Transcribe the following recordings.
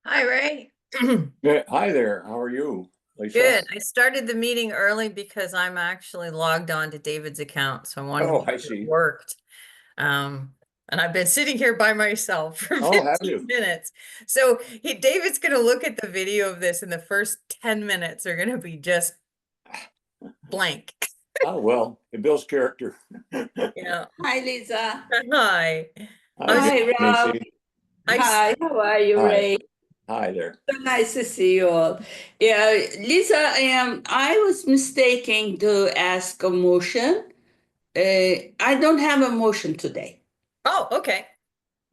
Hi, Ray. Yeah, hi there. How are you, Lisa? Good. I started the meeting early because I'm actually logged on to David's account, so I wanted to Oh, make I sure it see. worked. And I've been sitting here by myself for Oh, have 15 you? minutes. So David's going to look at the video of this, and the first 10 minutes are going to be just blank. Oh, well, it builds character. Yeah. Hi, Lisa. Hi. I Hi, was, Hi, Rob. Casey. I, s- Hi, how are you, Hi. Ray? Hi there. So nice to see you all. Yeah, Lisa, I was mistaken to ask a motion. I don't have a motion today. oh, okay.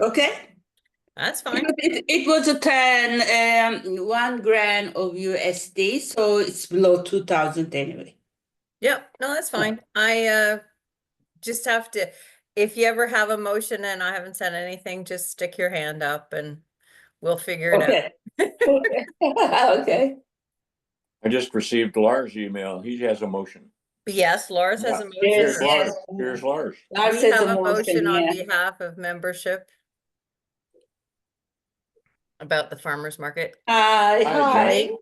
Okay? That's fine. Because it was a 1 grand of USD, so it's below 2,000 anyway. Yep. No, that's fine. I just have to, if you ever have a motion and I haven't said anything, just stick your hand up and we'll figure it out. Okay. Okay. Okay. I just received Lars' email. He has a motion. Yes, Lars has Yeah. a motion. Yes, Here's yes. Lars. Here's Lars. Lars We says have a a motion motion, on yeah. behalf of membership about the farmer's market. Hi, Hi, hi. Jen.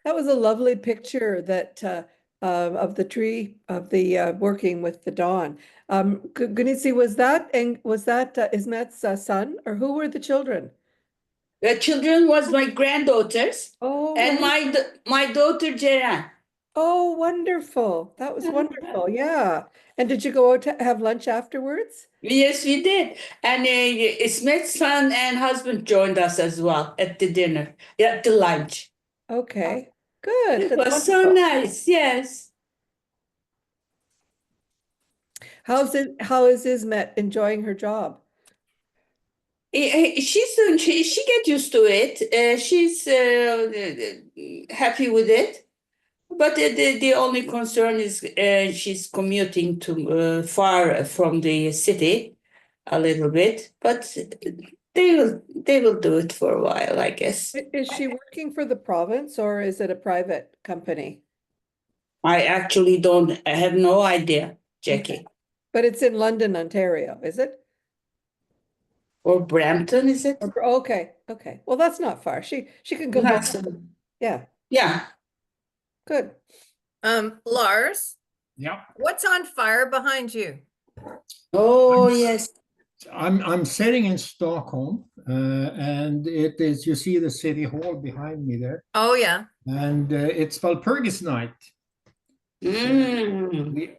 That was a lovely picture that of the tree of the working with the dawn. Gunitsi, was that Ismet's son, or who were the children? The children was my granddaughters Oh, and my daughter Jeren. oh, wonderful! That was wonderful. Yeah. And did you go out to have lunch afterwards? Yes, we did. And Smith's son and husband joined us as well at the dinner, at the lunch. Okay, good. It That's was so wonderful. nice. Yes. How is Ismet enjoying her job? She get used to it. She's happy with it. But the only concern is she's commuting to far from the city a little bit, but they will do it for a while, I guess. Is she working for the province or is it a private company? I have no idea, Jackie. But it's in London, Ontario, is it? Or Brampton, is it? Okay, okay. Well, that's not far. She can come Not home. so. Yeah, Yeah. good. Lars, Yeah, what's on fire behind you? Oh, yes. I'm sitting in Stockholm, and it is, you see the city hall behind me there, Oh, yeah. and it's Walpurgis night. Mm.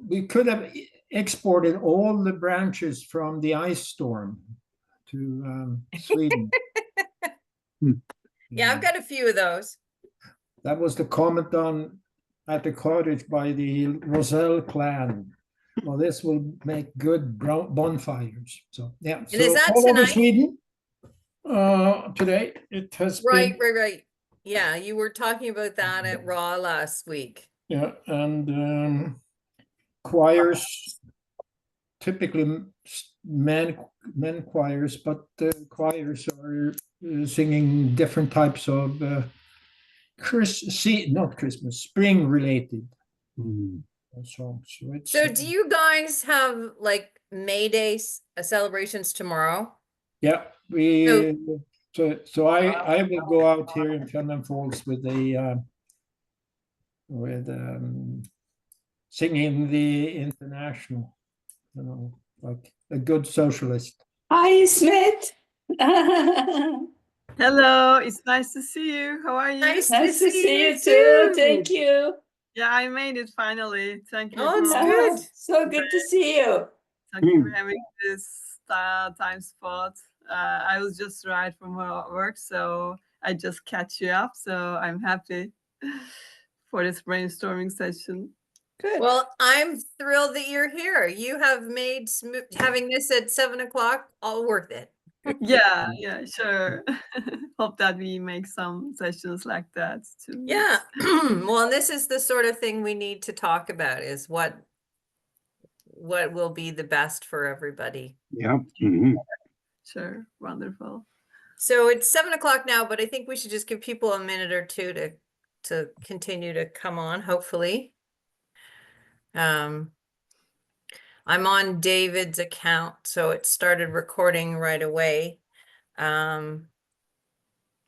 We could have exported all the branches from the ice storm to Sweden. Yeah, I've got a few of those. That was the comment on at the cottage by the Roselle clan. Well, this will make good bonfires. So yeah, And is so that all over tonight? Sweden today. It has Right, been, right. Yeah, you were talking about that at Raw last week. yeah, and choirs, typically men choirs, but choirs are singing different types of not Christmas, spring related songs. So it's So do you guys have like May Day celebrations tomorrow? yeah, so I will go out here in Fenland Falls with singing the international, like a good socialist. Hi, Smith. Hello, it's nice to see you. How are you? Nice Nice to to see see you you too. too. Thank you. Yeah, I made it finally. Thank you Oh, it's for good. So good to see you. thank you for having this time spot. I was just right from work, so I just catch you up. So I'm happy for this brainstorming session. Good. Well, I'm thrilled that you're here. You have made having this at 7 o'clock all worth it. Yeah, sure. Hope that we make some sessions like that too. Yeah. Well, and this is the sort of thing we need to talk about is what will be the best for everybody. Yeah. Sure, wonderful. So it's 7 o'clock now, but I think we should just give people a minute or two to continue to come on, hopefully. I'm on David's account, so it started recording right away. I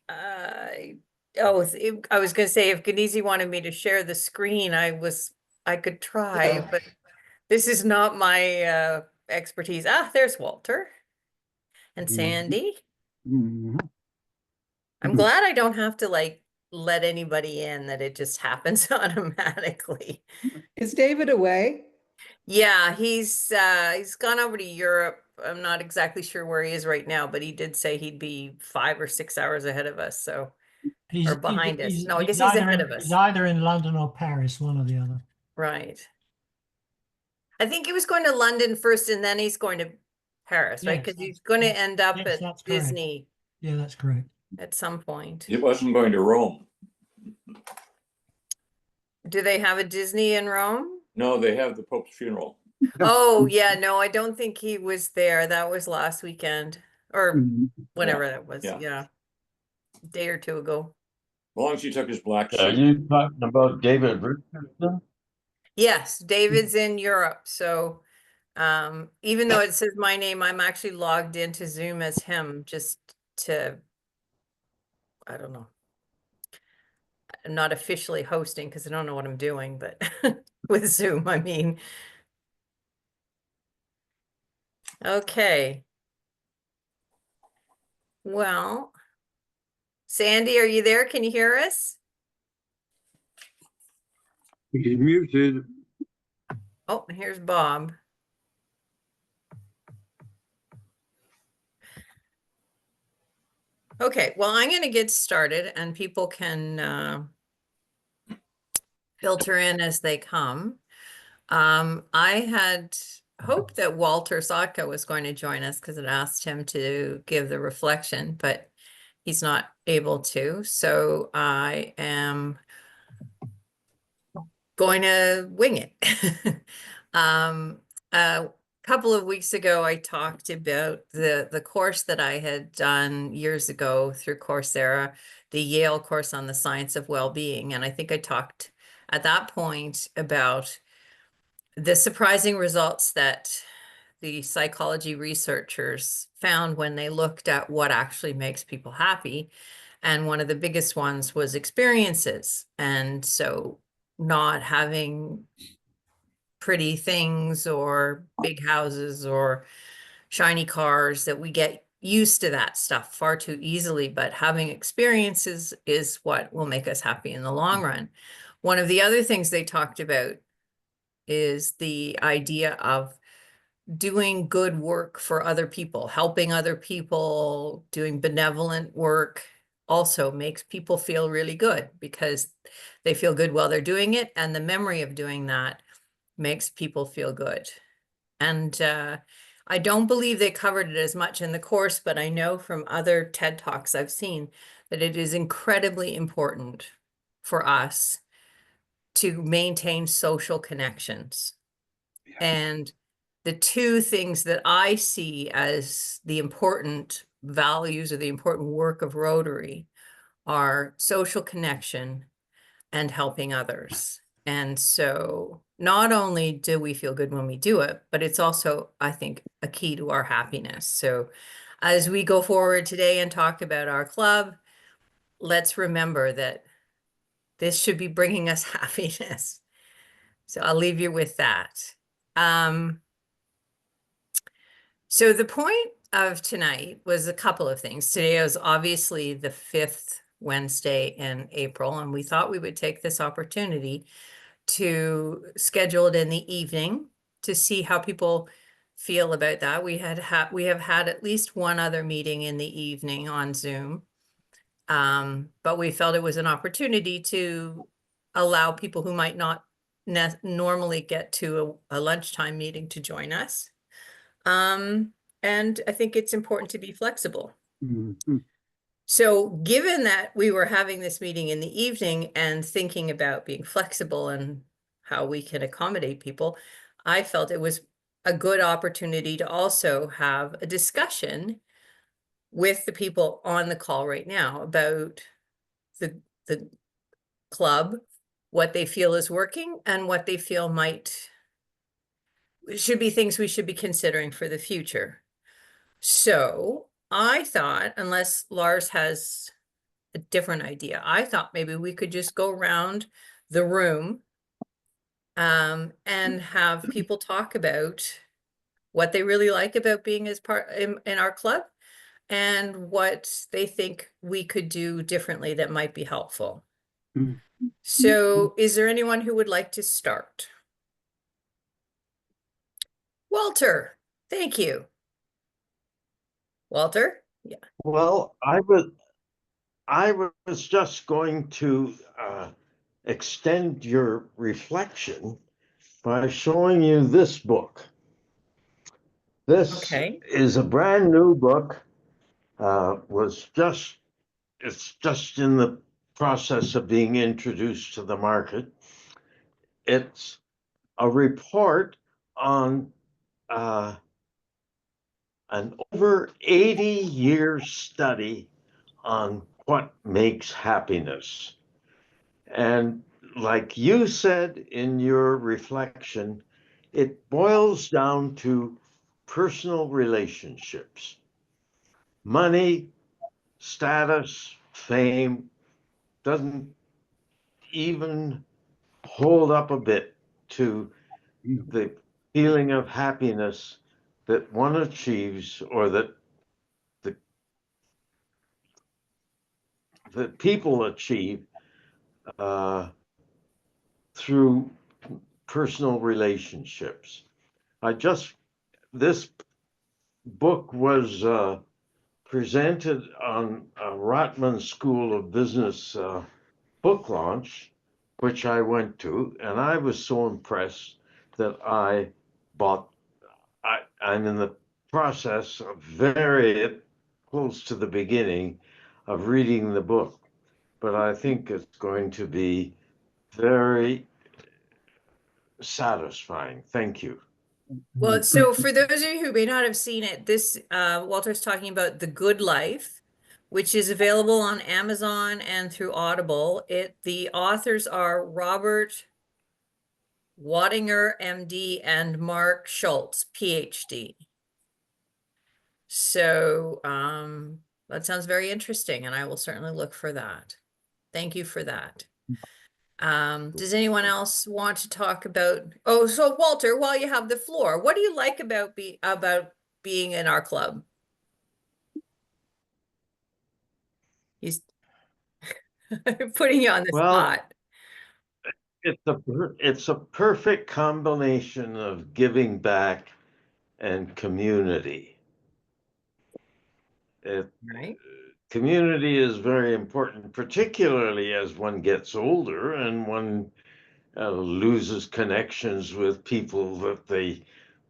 I was gonna say, if Genizi wanted me to share the screen, I could try, but this is not my expertise. Ah, there's Walter and Sandy. I'm glad I don't have to like let anybody in, that it just happens automatically. Is David away? Yeah, he's gone over to Europe. I'm not exactly sure where he is right now, but he did say he'd be 5 or 6 hours ahead of us, so or behind us. No, I guess he's ahead of He's us. either in London or Paris, one or the other. Right. I think he was going to London first and then he's going to Paris, right? Yes, Because he's going to yes, end up yes, at that's correct. Disney Yeah, that's correct. at some point. It wasn't going to Rome. Do they have a Disney in Rome? No, they have the Pope's funeral. Oh, yeah, no, I don't think he was there. That was last weekend or whenever that was. yeah. Yeah. A day or two ago. As long as he took his black Are suit. you talking about David Richardson? Yes, David's in Europe. So even though it says my name, I'm actually logged into Zoom as him just to, I don't know. I'm not officially hosting because I don't know what I'm doing, but with Zoom, I mean. Okay. Well, Sandy, are you there? Can you hear us? He's muted. Oh, here's Bob. Okay, well, I'm going to get started and people can filter in as they come. I had hoped that Walter Sotka was going to join us because it asked him to give the reflection, but he's not able to. So I am going to wing it. A couple of weeks ago, I talked about the course that I had done years ago through Coursera, the Yale course on the science of well-being. And I think I talked at that point about the surprising results that the psychology researchers found when they looked at what actually makes people happy. And one of the biggest ones was experiences. And so not having pretty things or big houses or shiny cars, that we get used to that stuff far too easily, but having experiences is what will make us happy in the long run. One of the other things they talked about is the idea of doing good work for other people, helping other people, doing benevolent work also makes people feel really good because they feel good while they're doing it. And the memory of doing that makes people feel good. And I don't believe they covered it as much in the course, but I know from other TED Talks I've seen that it is incredibly important for us to maintain social connections. And the two things that I see as the important values or the important work of Rotary are social connection and helping others. And so not only do we feel good when we do it, but it's also, I think, a key to our happiness. So as we go forward today and talk about our club, let's remember that this should be bringing us happiness. So I'll leave you with that. So the point of tonight was a couple of things. Today was obviously the 5th Wednesday in April, and we thought we would take this opportunity to schedule it in the evening to see how people feel about that. We have had at least one other meeting in the evening on Zoom, but we felt it was an opportunity to allow people who might not normally get to a lunchtime meeting to join us. And I think it's important to be flexible. So given that we were having this meeting in the evening and thinking about being flexible and how we can accommodate people, I felt it was a good opportunity to also have a discussion with the people on the call right now about the club, what they feel is working and what they feel might should be things we should be considering for the future. So I thought, unless Lars has a different idea, I thought maybe we could just go around the room and have people talk about what they really like about being as part in our club and what they think we could do differently that might be helpful. Mm. So is there anyone who would like to start? Walter, thank you. Walter? Yeah. Well, I was just going to extend your reflection by showing you this book. This Okay. is a brand new book. It's just in the process of being introduced to the market. It's a report on an over 80-year study on what makes happiness. And like you said in your reflection, it boils down to personal relationships. Money, status, fame doesn't even hold up a bit to the feeling of happiness that one achieves or that people achieve through personal relationships. This book was presented on a Rotman School of Business book launch, which I went to, and I was so impressed that I bought. I'm in the process of very close to the beginning of reading the book, but I think it's going to be very satisfying. Thank you. Well, so for those of you who may not have seen it, this Walter's talking about The Good Life, which is available on Amazon and through Audible. The authors are Robert Wattinger, MD, and Mark Schultz, PhD. So that sounds very interesting, and I will certainly look for that. Thank you for that. Does anyone else want to talk about? Oh, so Walter, while you have the floor, what do you like about being in our club? He's putting you on the Well, spot. it's a perfect combination of giving back and community. Right. Community is very important, particularly as one gets older and one loses connections with people that they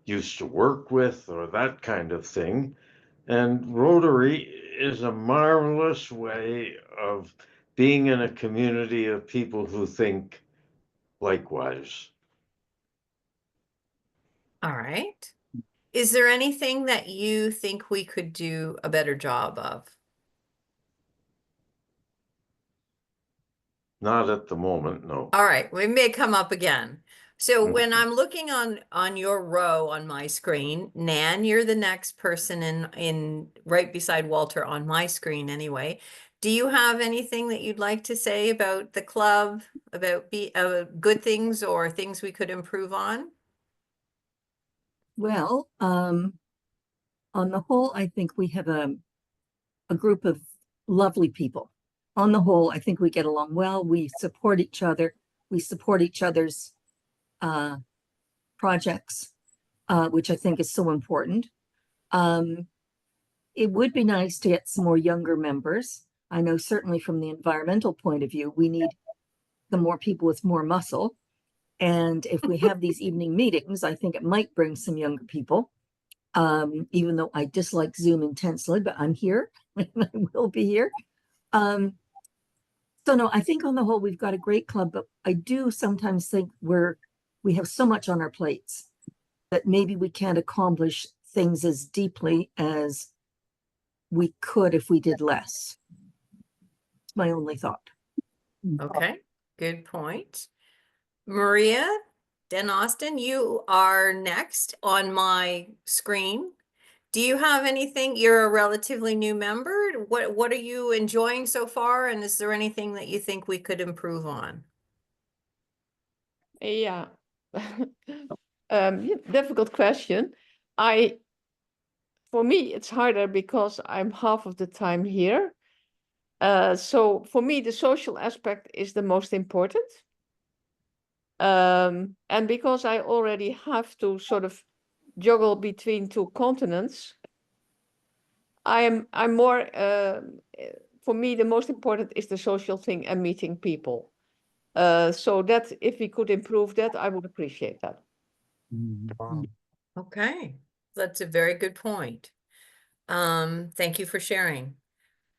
used to work with or that kind of thing. And Rotary is a marvelous way of being in a community of people who think likewise. All right. Is there anything that you think we could do a better job of? Not at the moment, no. All right, we may come up again. So when Mhm. I'm looking on your row on my screen, Nan, you're the next person in right beside Walter on my screen anyway. Do you have anything that you'd like to say about the club, about good things or things we could improve on? Well, on the whole, I think we have a group of lovely people. On the whole, I think we get along well. We support each other. We support each other's projects, which I think is so important. It would be nice to get some more younger members. I know certainly from the environmental point of view, we need some more people with more muscle. And if we have these evening meetings, I think it might bring some younger people. Even though I dislike Zoom intensely, but I'm here and I will be here. So no, I think on the whole, we've got a great club, but I do sometimes think we have so much on our plates that maybe we can't accomplish things as deeply as we could if we did less. It's my only thought. Okay, good point. Maria, Den Austin, you are next on my screen. Do you have anything? You're a relatively new member. What are you enjoying so far? And is there anything that you think we could improve on? Yeah. Difficult question. For me, it's harder because I'm half of the time here. So for me, the social aspect is the most important. And because I already have to sort of juggle between two continents, I'm more, for me, the most important is the social thing and meeting people. So that if we could improve that, I would appreciate that. Okay, that's a very good point. Thank you for sharing.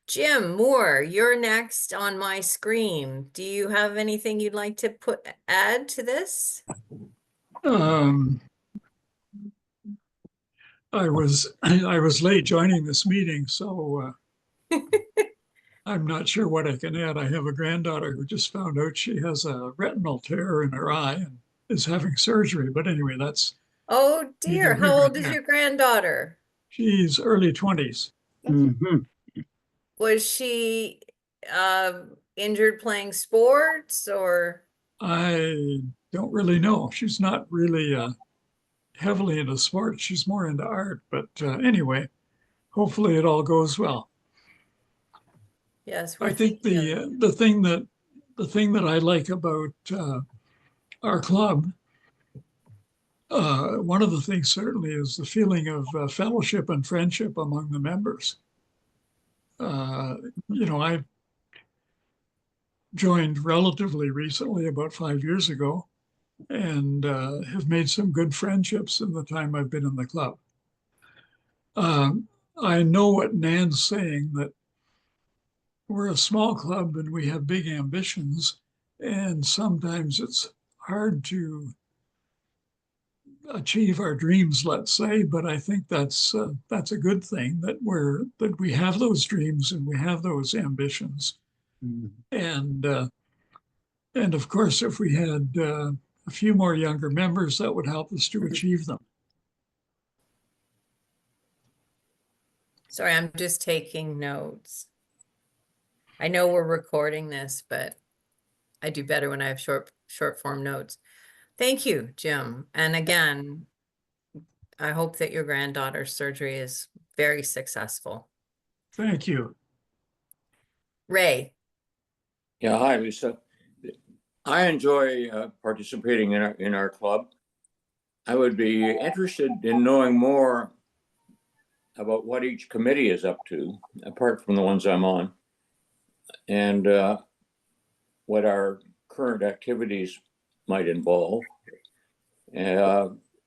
Jim Moore, you're next on my screen. Do you have anything you'd like to add to this? I was late joining this meeting, so I'm not sure what I can add. I have a granddaughter who just found out she has a retinal tear in her eye and is having surgery. But anyway, that's Oh dear, neither here how nor old is there. your granddaughter? She's early 20s. Was she injured playing sports or? I don't really know. She's not really heavily into sports. She's more into art. But anyway, hopefully it all goes well. Yes, I think the thing that I like about our club, one of the things certainly is the feeling of fellowship and friendship among the members. I joined relatively recently, about 5 years ago, and have made some good friendships in the time I've been in the club. I know what Nan's saying, that we're a small club and we have big ambitions, and sometimes it's hard to achieve our dreams, let's say. But I think that's a good thing, that we have those dreams and we have those ambitions. And of course, if we had a few more younger members, that would help us to achieve them. Sorry, I'm just taking notes. I know we're recording this, but I do better when I have short form notes. Thank you, Jim. And again, I hope that your granddaughter's surgery is very successful. Thank you. Ray. Yeah, hi, Lisa. I enjoy participating in our club. I would be interested in knowing more about what each committee is up to, apart from the ones I'm on, and what our current activities might involve,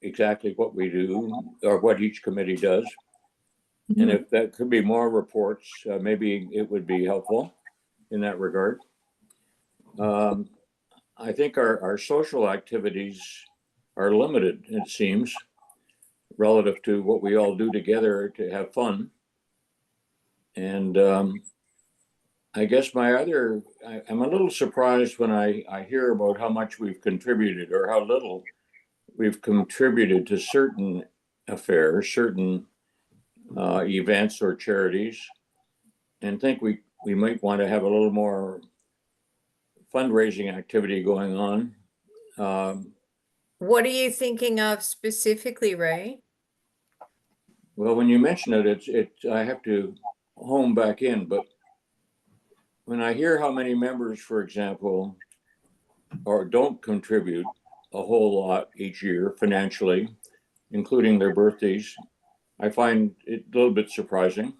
exactly what we do or what each committee does. And if that could be more reports, maybe it would be helpful in that regard. I think our social activities are limited, it seems, relative to what we all do together to have fun. And I guess I'm a little surprised when I hear about how much we've contributed or how little we've contributed to certain affairs, certain events or charities, and think we might want to have a little more fundraising activity going on. What are you thinking of specifically, Ray? Well, when you mention it, I have to home back in, but when I hear how many members, for example, or don't contribute a whole lot each year financially, including their birthdays, I find it a little bit surprising.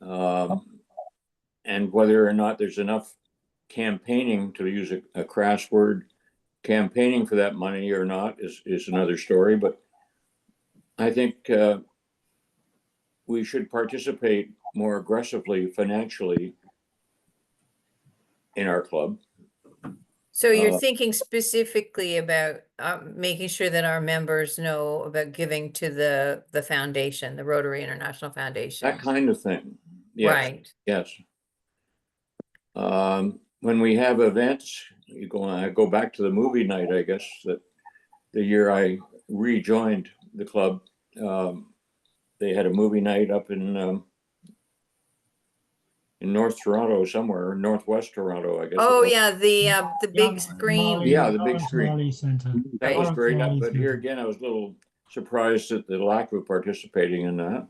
And whether or not there's enough campaigning, to use a crass word, campaigning for that money or not is another story. But I think we should participate more aggressively financially in our club. So you're thinking specifically about making sure that our members know about giving to the foundation, the Rotary International Foundation. That kind of thing. Yes. Right. Yes. When we have events, I go back to the movie night, I guess, that the year I rejoined the club, they had a movie night up in North Toronto somewhere, Northwest Toronto, I guess. Oh, it was. yeah, the big screen. Yeah, the big screen. Marley Center. That was Right. great. Marley But here Center. again, I was a little surprised at the lack of participating in that.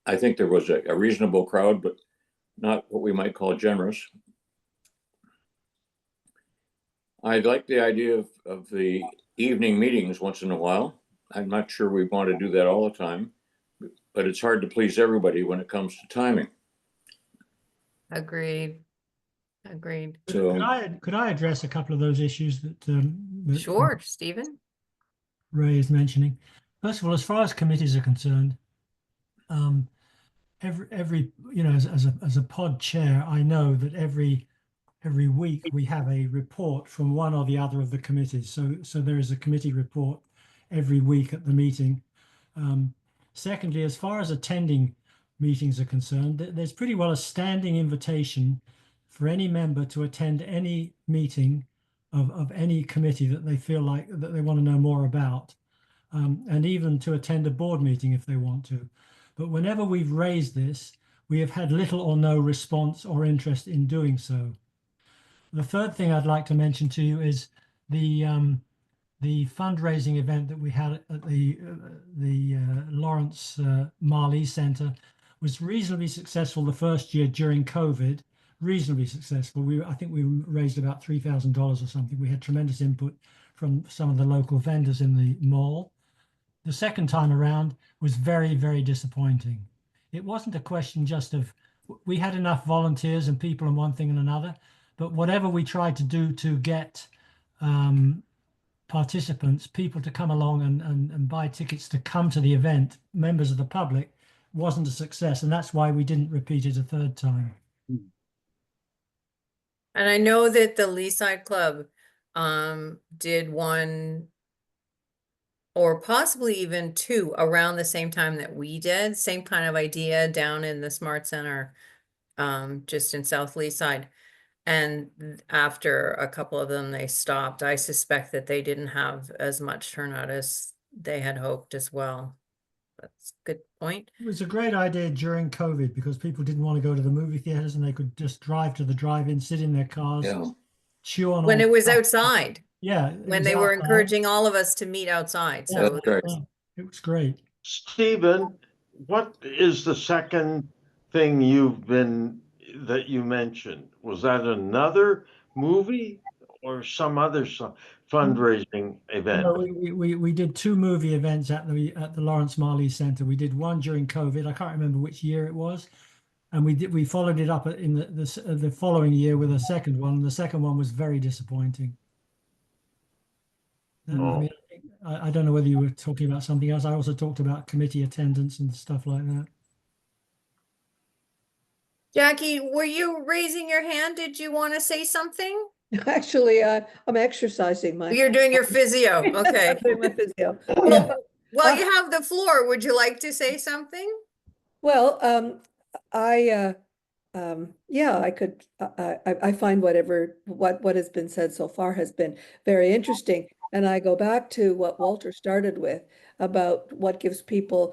I think there was a reasonable crowd, but not what we might call generous. I like the idea of the evening meetings once in a while. I'm not sure we want to do that all the time, but it's hard to please everybody when it comes to timing. Agreed. Agreed. So Could I address a couple of those issues that Sure, Stephen. Ray is mentioning? First of all, as far as committees are concerned, every you know, as a pod chair, I know that every week we have a report from one or the other of the committees. So there is a committee report every week at the meeting. Secondly, as far as attending meetings are concerned, there's pretty well a standing invitation for any member to attend any meeting of any committee that they feel like that they want to know more about, and even to attend a board meeting if they want to. But whenever we've raised this, we have had little or no response or interest in doing so. The third thing I'd like to mention to you is the fundraising event that we had at the Lawrence Marley Center was reasonably successful the first year during COVID. Reasonably successful. I think we raised about $3,000 or something. We had tremendous input from some of the local vendors in the mall. The second time around was very, very disappointing. It wasn't a question just of we had enough volunteers and people and one thing and another, but whatever we tried to do to get participants, people to come along and buy tickets to come to the event, members of the public, wasn't a success. And that's why we didn't repeat it a third time. And I know that the Leaside Club did one or possibly even two around the same time that we did. Same kind of idea down in the Smart Center, just in South Leaside. And after a couple of them, they stopped. I suspect that they didn't have as much turnout as they had hoped as well. That's a good point. It was a great idea during COVID because people didn't want to go to the movie theaters and they could just drive to the drive-in, sit in their cars, yeah, chew on When all it was stuff. outside, Yeah, it when was they were outside. encouraging all of us to meet outside. Yeah, So that's right. it was great. Stephen, what is the second thing that you mentioned? Was that another movie or some other fundraising event? No, we did two movie events at the Lawrence Marley Center. We did one during COVID. I can't remember which year it was, and we followed it up in the following year with a second one. The second one was very disappointing. I mean, I don't know whether you were talking about something else. I also talked about committee attendance and stuff like that. Jackie, were you raising your hand? Did you want to say something? Actually, I'm exercising my. You're doing your physio. Okay. I'm doing my physio. Well, you have the floor. Would you like to say something? Well, yeah, I could. I find what has been said so far has been very interesting, and I go back to what Walter started with about what gives people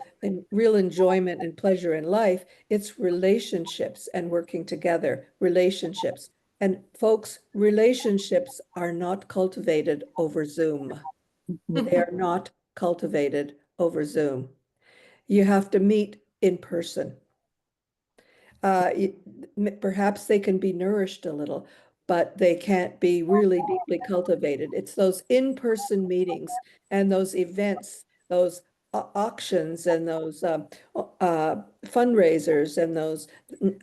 real enjoyment and pleasure in life. It's relationships and working together. Relationships, and folks, relationships are not cultivated over Zoom. They are not cultivated over Zoom. You have to meet in person. Perhaps they can be nourished a little, but they can't be really deeply cultivated. It's those in-person meetings and those events, those auctions and those fundraisers and those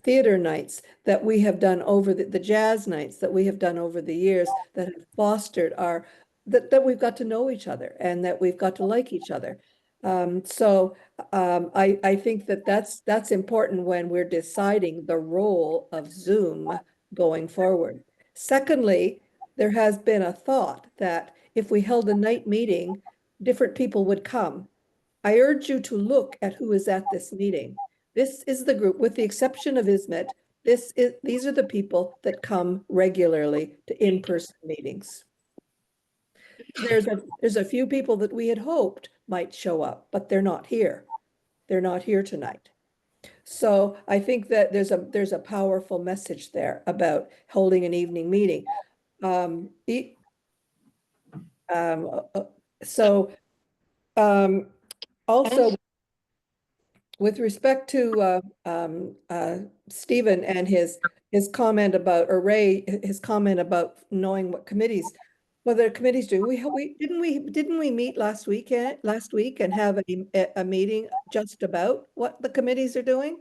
theater nights that we have done over the jazz nights that we have done over the years that have fostered that we've got to know each other and that we've got to like each other. I think that's important when we're deciding the role of Zoom going forward. Secondly, there has been a thought that if we held a night meeting, different people would come. I urge you to look at who is at this meeting. This is the group, with the exception of Ismet, these are the people that come regularly to in-person meetings. There's a few people that we had hoped might show up, but they're not here. They're not here tonight. So I think that there's a powerful message there about holding an evening meeting. Um, so also with respect to Stephen and his comment about, or Ray, his comment about knowing what committees, what the committees do. Didn't we meet last week and have a meeting just about what the committees are doing?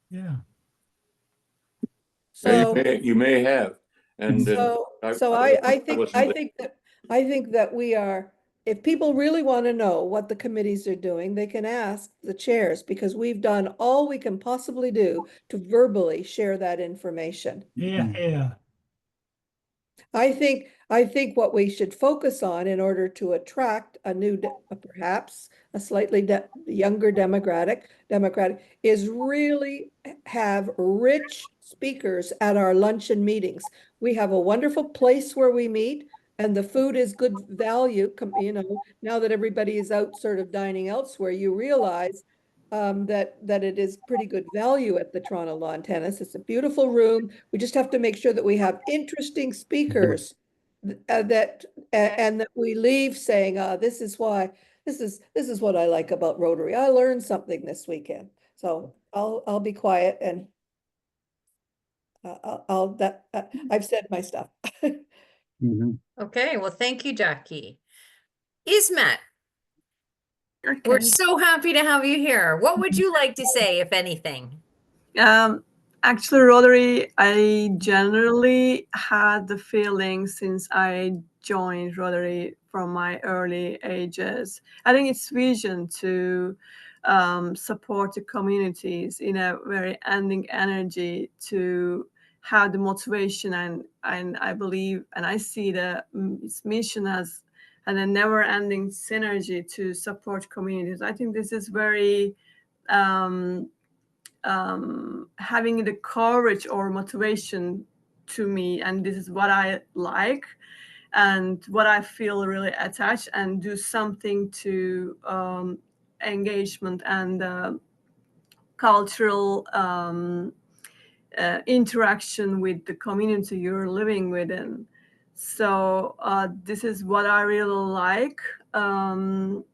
Yeah. So you may have. And I think that we are, if people really want to know what the committees are doing, they can ask the chairs, because we've done all we can possibly do to verbally share that information. Yeah, yeah. I think what we should focus on in order to attract a new, perhaps a slightly younger democratic is really have rich speakers at our luncheon meetings. We have a wonderful place where we meet, and the food is good value. You know, now that everybody is out sort of dining elsewhere, you realize that it is pretty good value at the Toronto Lawn Tennis. It's a beautiful room. We just have to make sure that we have interesting speakers that and that we leave saying, this is why this is what I like about Rotary. I learned something this weekend. So I'll be quiet and I've said my stuff. Okay, well, thank you, Jackie. Ismet, Okay. we're so happy to have you here. What would you like to say, if anything? Actually, Rotary, I generally had the feeling since I joined Rotary from my early ages. I think its vision to support the communities in a very ending energy, to have the motivation, and I believe and I see its mission as and a never-ending synergy to support communities. I think this is very having the courage or motivation to me, and this is what I like and what I feel really attached and do something to engagement and cultural interaction with the community you're living within. So this is what I really like. And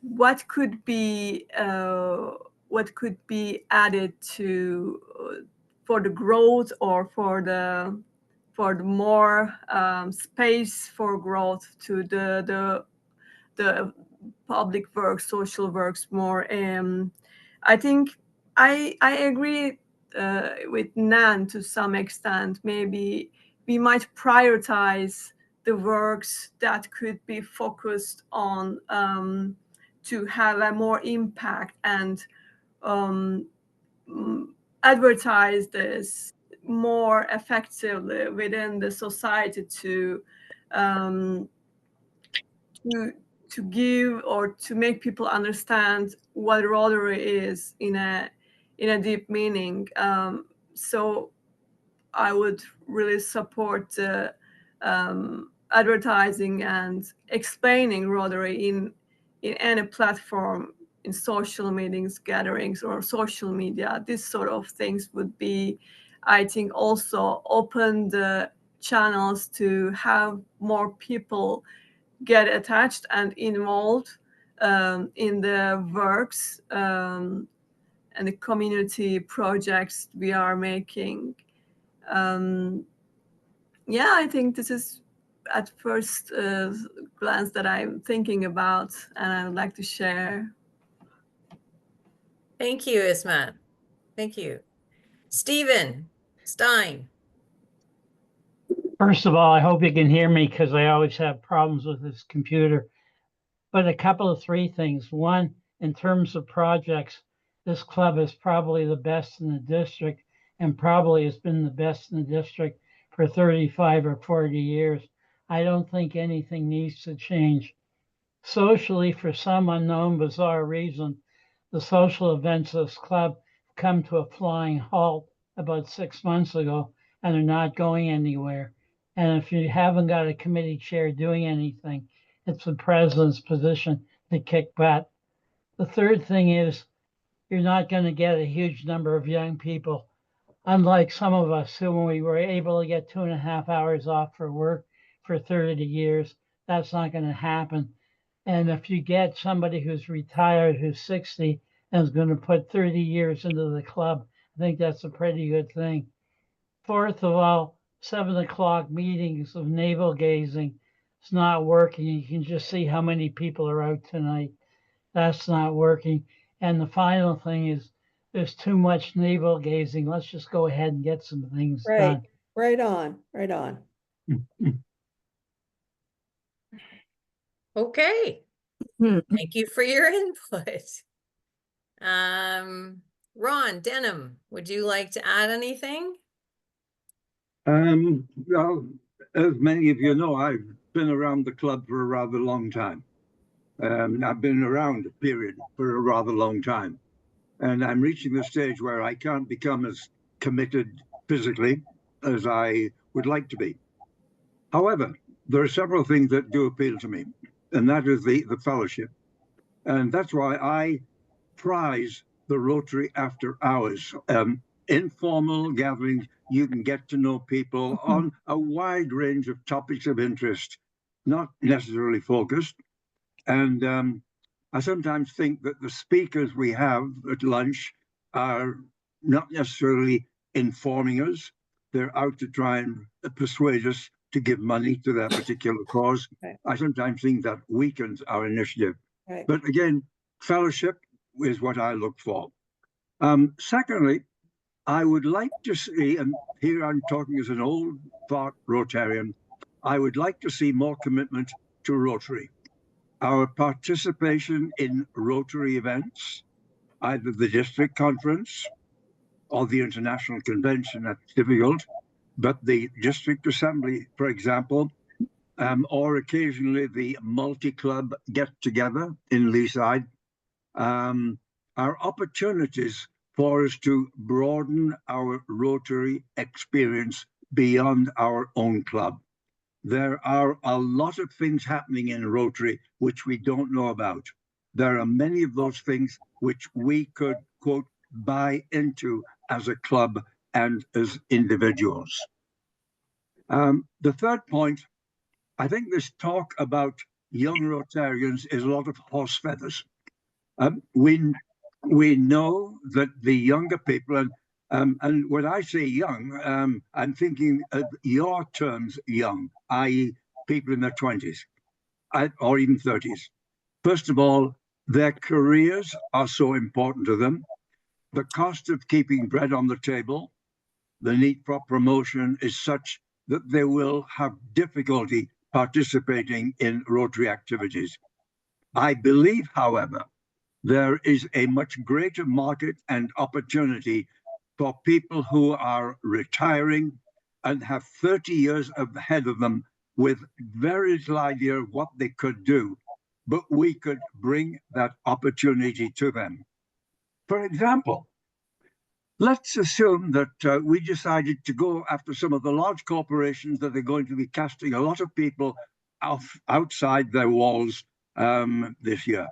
what could be added to for the growth, or for the more space for growth to the public works, social works more. I think I agree with Nan to some extent. Maybe we might prioritize the works that could be focused on to have a more impact and advertise this more effectively within the society to give or to make people understand what Rotary is in a deep meaning. So I would really support advertising and explaining Rotary in any platform, in social meetings, gatherings, or social media. This sort of things would be, I think, also open the channels to have more people get attached and involved in the works and the community projects we are making. Yeah, I think this is at first glance that I'm thinking about, and I would like to share. Thank you, Ismet. Thank you. Stephen Stein. First of all, I hope you can hear me, because I always have problems with this computer. But a couple of three things. One, in terms of projects, this club is probably the best in the district, and probably has been the best in the district for 35 or 40 years. I don't think anything needs to change. Socially, for some unknown, bizarre reason, the social events of this club come to a flying halt about 6 months ago, and they're not going anywhere. And if you haven't got a committee chair doing anything, it's the president's position to kick butt. The third thing is you're not going to get a huge number of young people, unlike some of us who, when we were able to get 2.5 hours off for work for 30 years, that's not going to happen. And if you get somebody who's retired, who's 60, and is going to put 30 years into the club, I think that's a pretty good thing. Fourth of all, 7 o'clock meetings of navel gazing. It's not working. You can just see how many people are out tonight. That's not working. And the final thing is there's too much navel gazing. Let's just go ahead and get some things Right, done. right on, right on. Okay, Hmm. thank you for your input. Ron Denham, would you like to add anything? Well, as many of you know, I've been around the club for a rather long time. I've been around, period, for a rather long time. And I'm reaching the stage where I can't become as committed physically as I would like to be. However, there are several things that do appeal to me, and that is the fellowship. And that's why I prize the Rotary after hours. Informal gatherings, you can get to know people on a wide range of topics of interest, not necessarily focused. And I sometimes think that the speakers we have at lunch are not necessarily informing us. They're out to try and persuade us to give money to that particular cause. Right. I sometimes think that weakens our initiative. Right. But again, fellowship is what I look for. Secondly, I would like to see, and here I'm talking as an old fart Rotarian, I would like to see more commitment to Rotary. Our participation in Rotary events, either the district conference or the international convention, that's difficult, but the district assembly, for example, or occasionally the multi-club get-together in Leaside, are opportunities for us to broaden our Rotary experience beyond our own club. There are a lot of things happening in Rotary which we don't know about. There are many of those things which we could, quote, buy into as a club and as individuals. The third point, I think this talk about young Rotarians is a lot of horse feathers. We know that the younger people, and when I say young, I'm thinking of your terms young, i.e. people in their 20s or even 30s. First of all, their careers are so important to them. The cost of keeping bread on the table, the need for promotion is such that they will have difficulty participating in Rotary activities. I believe, however, there is a much greater market and opportunity for people who are retiring and have 30 years ahead of them with very little idea of what they could do, but we could bring that opportunity to them. For example, let's assume that we decided to go after some of the large corporations that are going to be casting a lot of people outside their walls this year.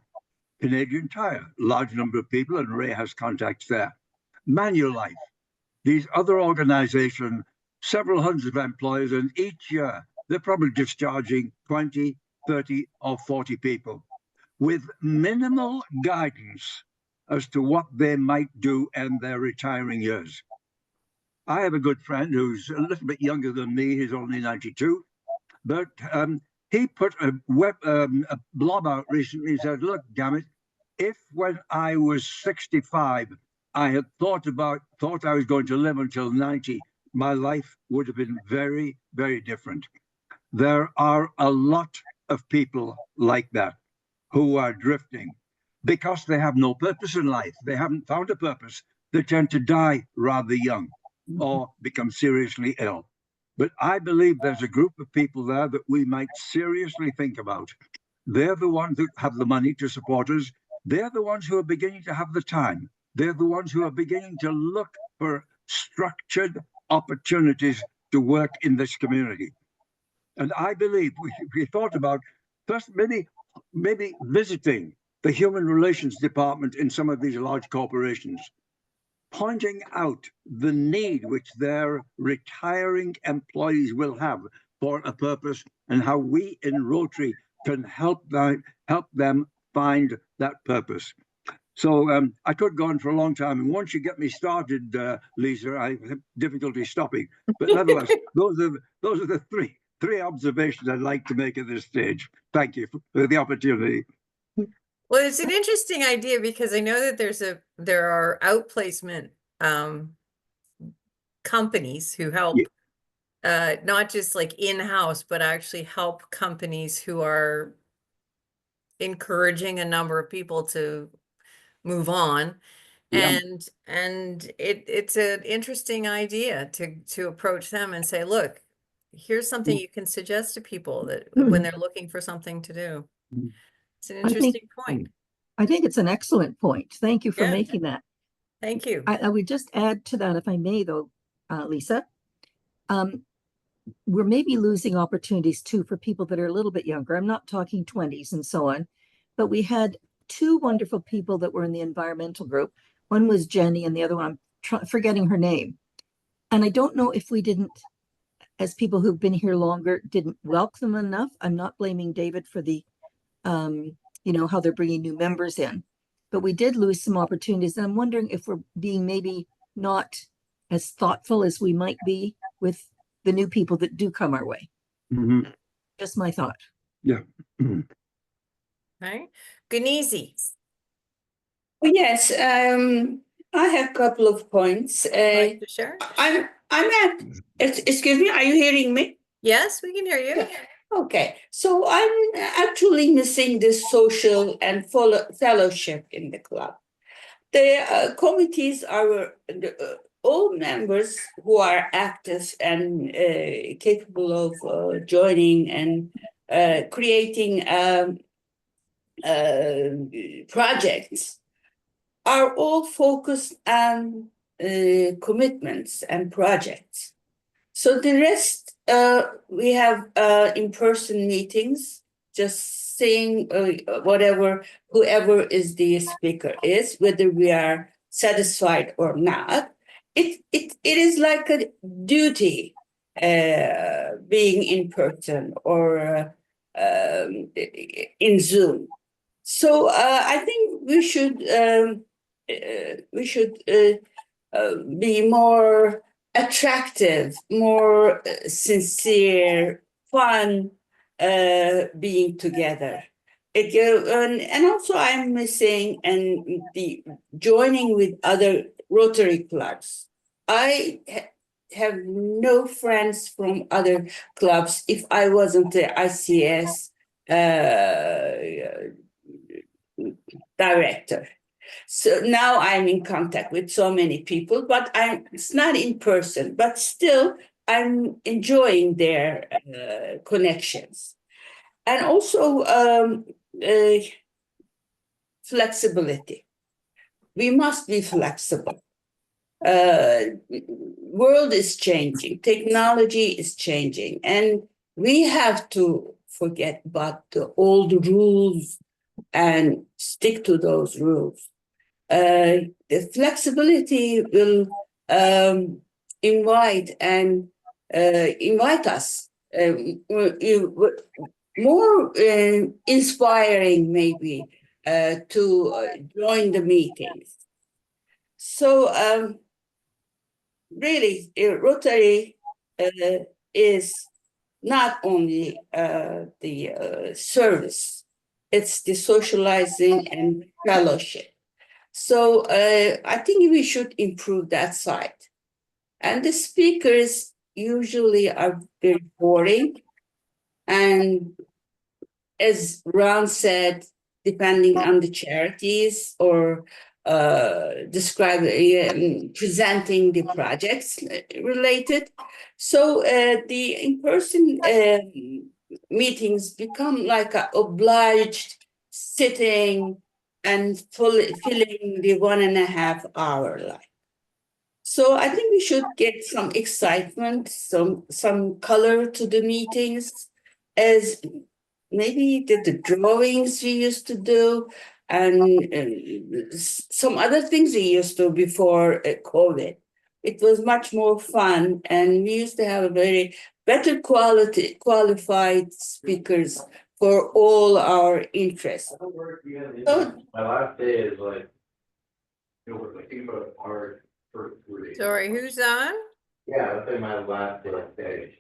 Canadian Tire, large number of people, and Ray has contacts there. Manulife, these other organizations, several hundreds of employees, and each year they're probably discharging 20, 30, or 40 people with minimal guidance as to what they might do in their retiring years. I have a good friend who's a little bit younger than me. He's only 92, but he put a blob out recently. He said, look, damn it, if when I was 65, I had thought I was going to live until 90, my life would have been very, very different. There are a lot of people like that who are drifting because they have no purpose in life. They haven't found a purpose. They tend to die rather young or become seriously ill. But I believe there's a group of people there that we might seriously think about. They're the ones that have the money to support us. They're the ones who are beginning to have the time. they're the ones who are beginning to look for structured opportunities to work in this community. And I believe we thought about first maybe visiting the human relations department in some of these large corporations, pointing out the need which their retiring employees will have for a purpose, and how we in Rotary can help them find that purpose. So I could go on for a long time, and once you get me started, Lisa, I have difficulty stopping. But nevertheless, those are the three observations I'd like to make at this stage. Thank you for the opportunity. Well, it's an interesting idea because I know that there are outplacement companies who help not just like in-house, but actually help companies who are encouraging a number of people to move on. Yeah. And it's an interesting idea to approach them and say, look, here's something you can suggest to people that when they're looking for something to do. It's an interesting point. I think it's an excellent point. Thank you for Yeah. making that. Thank you. I would just add to that, if I may, though, Lisa, we're maybe losing opportunities too for people that are a little bit younger. I'm not talking 20s and so on, but we had two wonderful people that were in the environmental group. One was Jenny and the other one, I'm forgetting her name. And I don't know if we didn't, as people who've been here longer, didn't welcome them enough. I'm not blaming David for the, how they're bringing new members in, but we did lose some opportunities. And I'm wondering if we're being maybe not as thoughtful as we might be with the new people that do come our way. Mm-hmm. Just my thought. Yeah. Right. Gunisi. Yes, I have a couple of points. Like to share? I'm at, excuse me, are you hearing me? Yes, we can hear you. Okay, so I'm actually missing this social and fellowship in the club. The committees are all members who are active and capable of joining and creating projects are all focused on commitments and projects. So the rest, we have in-person meetings, just saying whoever is the speaker is, whether we are satisfied or not. It is like a duty being in person or in Zoom. So I think we should be more attractive, more sincere, fun, being together. And also I'm missing and the joining with other Rotary clubs. I have no friends from other clubs if I wasn't the ICS director. So now I'm in contact with so many people, but it's not in person, but still I'm enjoying their connections. And also flexibility. We must be flexible. World is changing, technology is changing, and we have to forget about the old rules and stick to those rules. The flexibility will invite us more inspiring maybe to join the meetings. So really, Rotary is not only the service, it's the socializing and fellowship. So I think we should improve that side. And the speakers usually are very boring. And as Ron said, depending on the charities or presenting the projects related. So the in-person meetings become like a obliged sitting and filling the 1.5 hour line. So I think we should get some excitement, some color to the meetings, as maybe the drawings we used to do, and some other things we used to before COVID. It was much more fun, and we used to have a very better qualified speakers for all our interests. So, My last day is like, we're thinking about art for 3 days. Sorry, who's on? Yeah, that's like my last day.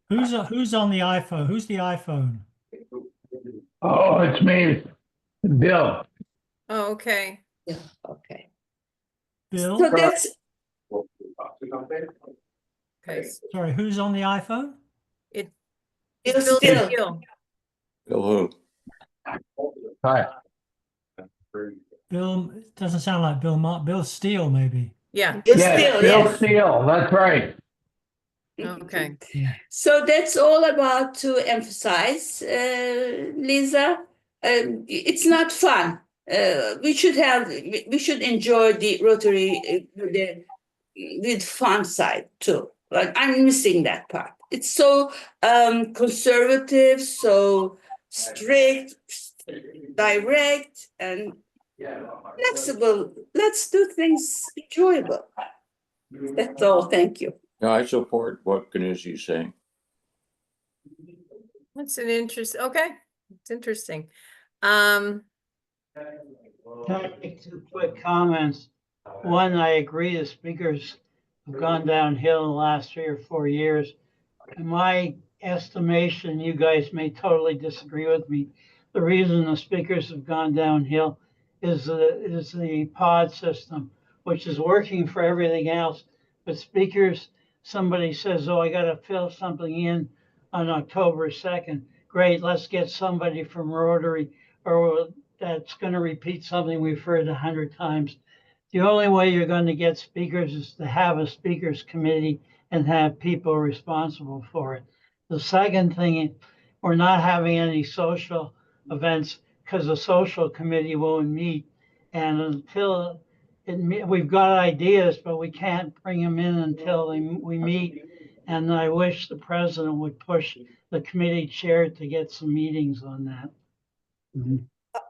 Who's on the iPhone? Who's the iPhone? Oh, it's me, Bill. Oh, okay. yeah, okay. Bill? So that's Okay. Sorry, who's on the iPhone? It's Bill Bill Steele. Steele. Bill who? Hi. Bill, it doesn't sound like Bill Steele, maybe. Yeah. Bill Yes, Steele, Bill yes. Steele, that's right. Okay. So that's all about to emphasize, Lisa. It's not fun. We should enjoy the Rotary with fun side too. Like I'm missing that part. It's so conservative, so strict, direct, and flexible. Let's do things enjoyable. That's all. Thank you. Yeah, I support what Knizzi's saying. That's an interest. Okay. It's interesting. Can I make 2 quick comments? One, I agree the speakers have gone downhill in the last 3 or 4 years. In my estimation, you guys may totally disagree with me. The reason the speakers have gone downhill is the pod system, which is working for everything else. But speakers, somebody says, oh, I got to fill something in on October 2nd. Great, let's get somebody from Rotary or that's going to repeat something we've heard 100 times. The only way you're going to get speakers is to have a speakers committee and have people responsible for it. The second thing, we're not having any social events because the social committee won't meet. And until we've got ideas, but we can't bring them in until we meet. And I wish the president would push the committee chair to get some meetings on that.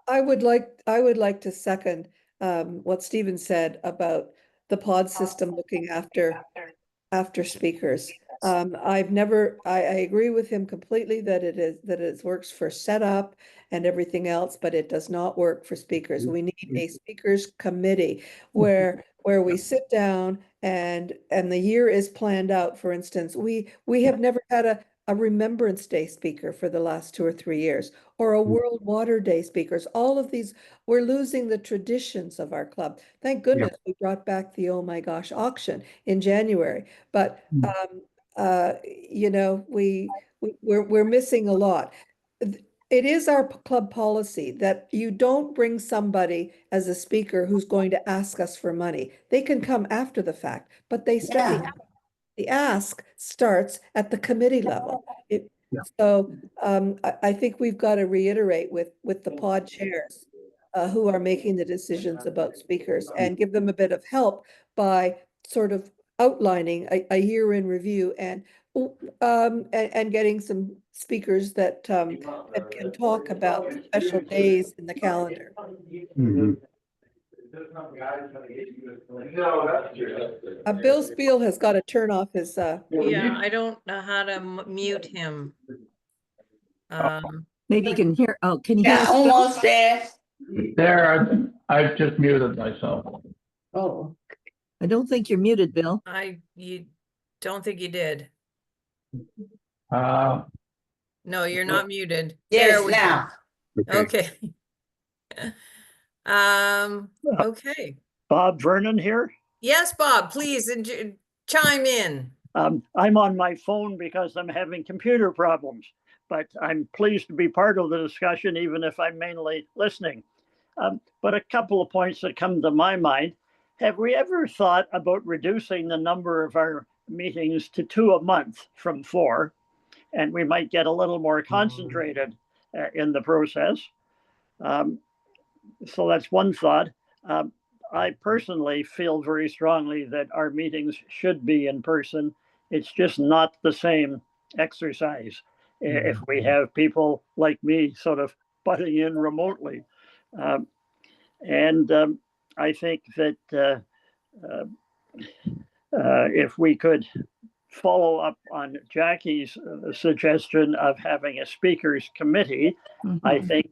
I would like to second what Stephen said about the pod system looking after speakers. I agree with him completely that it works for setup and everything else, but it does not work for speakers. We need a speakers committee where we sit down and the year is planned out. For instance, we have never had a Remembrance Day speaker for the last 2 or 3 years, or a World Water Day speakers. All of these, we're losing the traditions of our club. Thank goodness we brought back the Oh My Gosh auction in January. But you know, we're missing a lot. It is our club policy that you don't bring somebody as a speaker who's going to ask us for money. They can come after the fact, but they start the ask starts at the committee level. So I think we've got to reiterate with the pod chairs who are making the decisions about speakers and give them a bit of help by sort of outlining a year in review and getting some speakers that can talk about special days in the calendar. Bill Spiel has got to turn off his. Yeah, I don't know how to mute him. Maybe you can hear. Oh, can you hear Yeah, us, Bill? almost there. There, I've just muted myself. Oh, I don't think you're muted, Bill. You don't think you did? Uh, No, you're not muted. yes, There we go. now. Okay. Okay. Bob Vernon here. Yes, Bob, please chime in. I'm on my phone because I'm having computer problems, but I'm pleased to be part of the discussion, even if I'm mainly listening. But a couple of points that come to my mind. Have we ever thought about reducing the number of our meetings to 2 a month from 4? And we might get a little more concentrated in the process. so that's one thought. I personally feel very strongly that our meetings should be in person. It's just not the same exercise if we have people like me sort of butting in remotely. And I think that if we could follow up on Jackie's suggestion of having a speakers committee, I think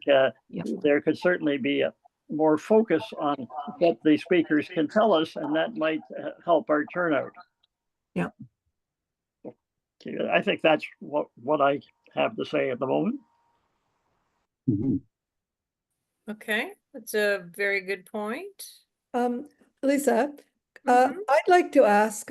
there could certainly be a more focus on what the speakers can tell us, and that might help our turnout. Yeah. I think that's what I have to say at the moment. Okay, that's a very good point. Lisa, I'd like to ask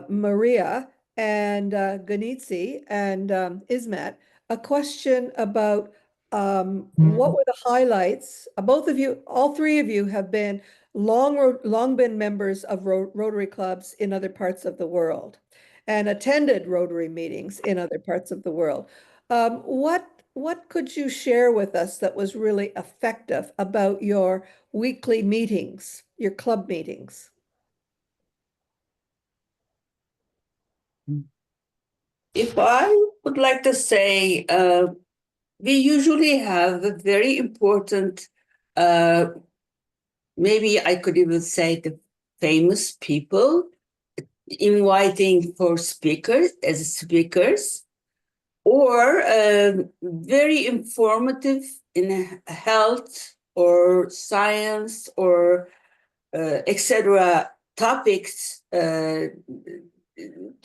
Maria and Ganitsi and Ismet a question about what were the highlights? Both of you, all three of you have been long been members of Rotary clubs in other parts of the world and attended Rotary meetings in other parts of the world. What could you share with us that was really effective about your weekly meetings, your club meetings? If I would like to say, we usually have a very important, maybe I could even say the famous people inviting for speakers as speakers, or very informative in health or science or etc. topics to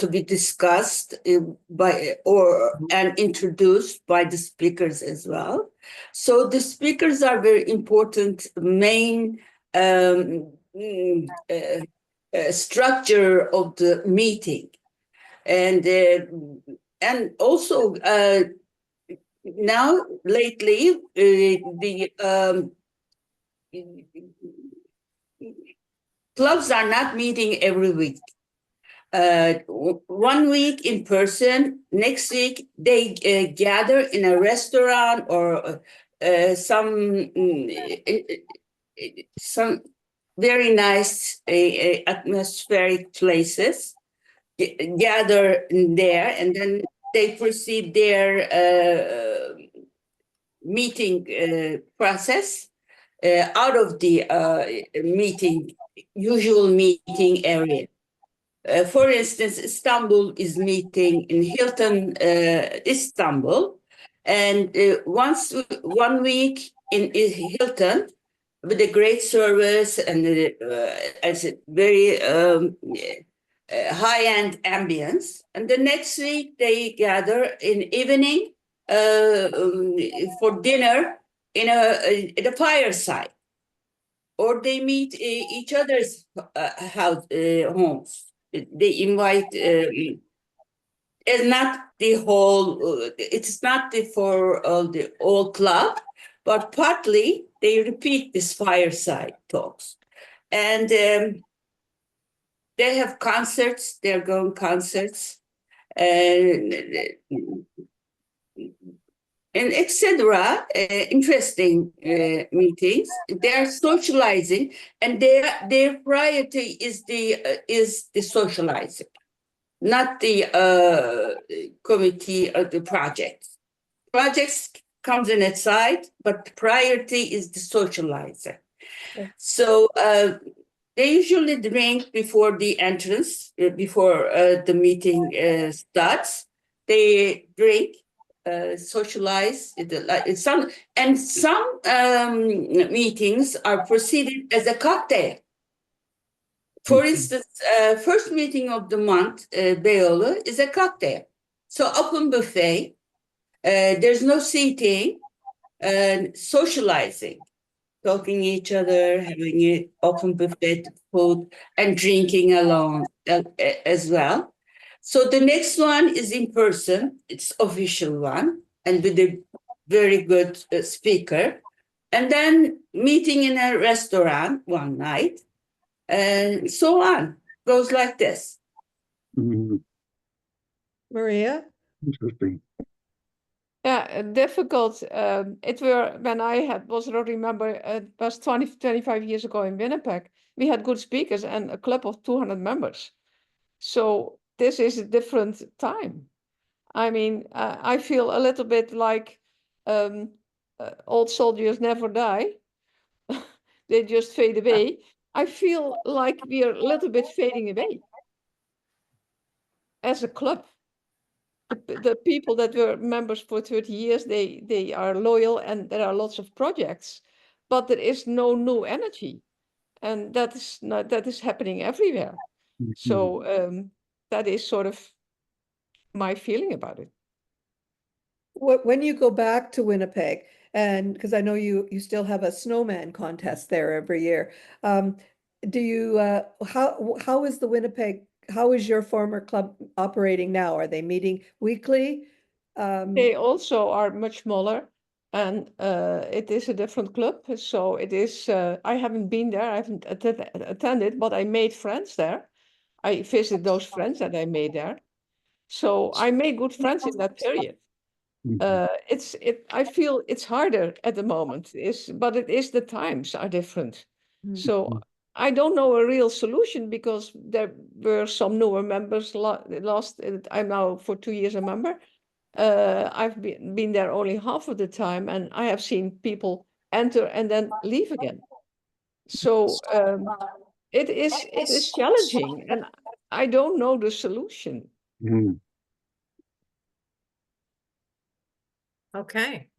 be discussed and introduced by the speakers as well. So the speakers are very important main structure of the meeting, and also now lately the clubs are not meeting every week. 1 week in person, next week they gather in a restaurant or some very nice atmospheric places, gather there, and then they proceed their meeting process out of the usual meeting area. For instance, Istanbul is meeting in Hilton, Istanbul, and 1 week in Hilton with a great service and as a very high-end ambience. And the next week they gather in evening for dinner in a fireside, or they meet each other's homes. They invite. It's not the whole. It's not for the whole club, but partly they repeat this fireside talks, and they have concerts. They're going concerts, and etc. Interesting meetings. They are socializing, and their priority is the socializing, not the committee or the projects. Projects comes in its side, but priority is the socializing. Okay. So they usually drink before the entrance, before the meeting starts. They drink. Socialize. Some meetings are proceeded as a cocktail. For instance, first meeting of the month, Beyoğlu, is a cocktail. So open buffet. There's no seating, socializing, talking each other, having an open buffet food, and drinking alone as well. So the next one is in person. It's official one, and with a very good speaker. And then meeting in a restaurant one night, and so on. Goes like this. Maria? Interesting. Yeah, difficult. It were when I remember it was 25 years ago in Winnipeg. We had good speakers and a club of 200 members. So this is a different time. I mean, I feel a little bit like old soldiers never die. They just fade away. I feel like we are a little bit fading away as a club. The people that were members for 30 years, they are loyal and there are lots of projects, but there is no new energy. And that is happening everywhere. So that is sort of my feeling about it. When you go back to Winnipeg, and because I know you still have a snowman contest there every year, do you how is the Winnipeg? How is your former club operating now? Are they meeting weekly? They also are much smaller, and it is a different club. So it is. I haven't been there. I haven't attended, but I made friends there. I visited those friends that I made there. So I made good friends in that period. I feel it's harder at the moment, but it is the times are different. So I don't know a real solution because there were some newer members last. I'm now for 2 years a member. I've been there only half of the time, and I have seen people enter and then leave again. So it is challenging, and I don't know the solution. Okay.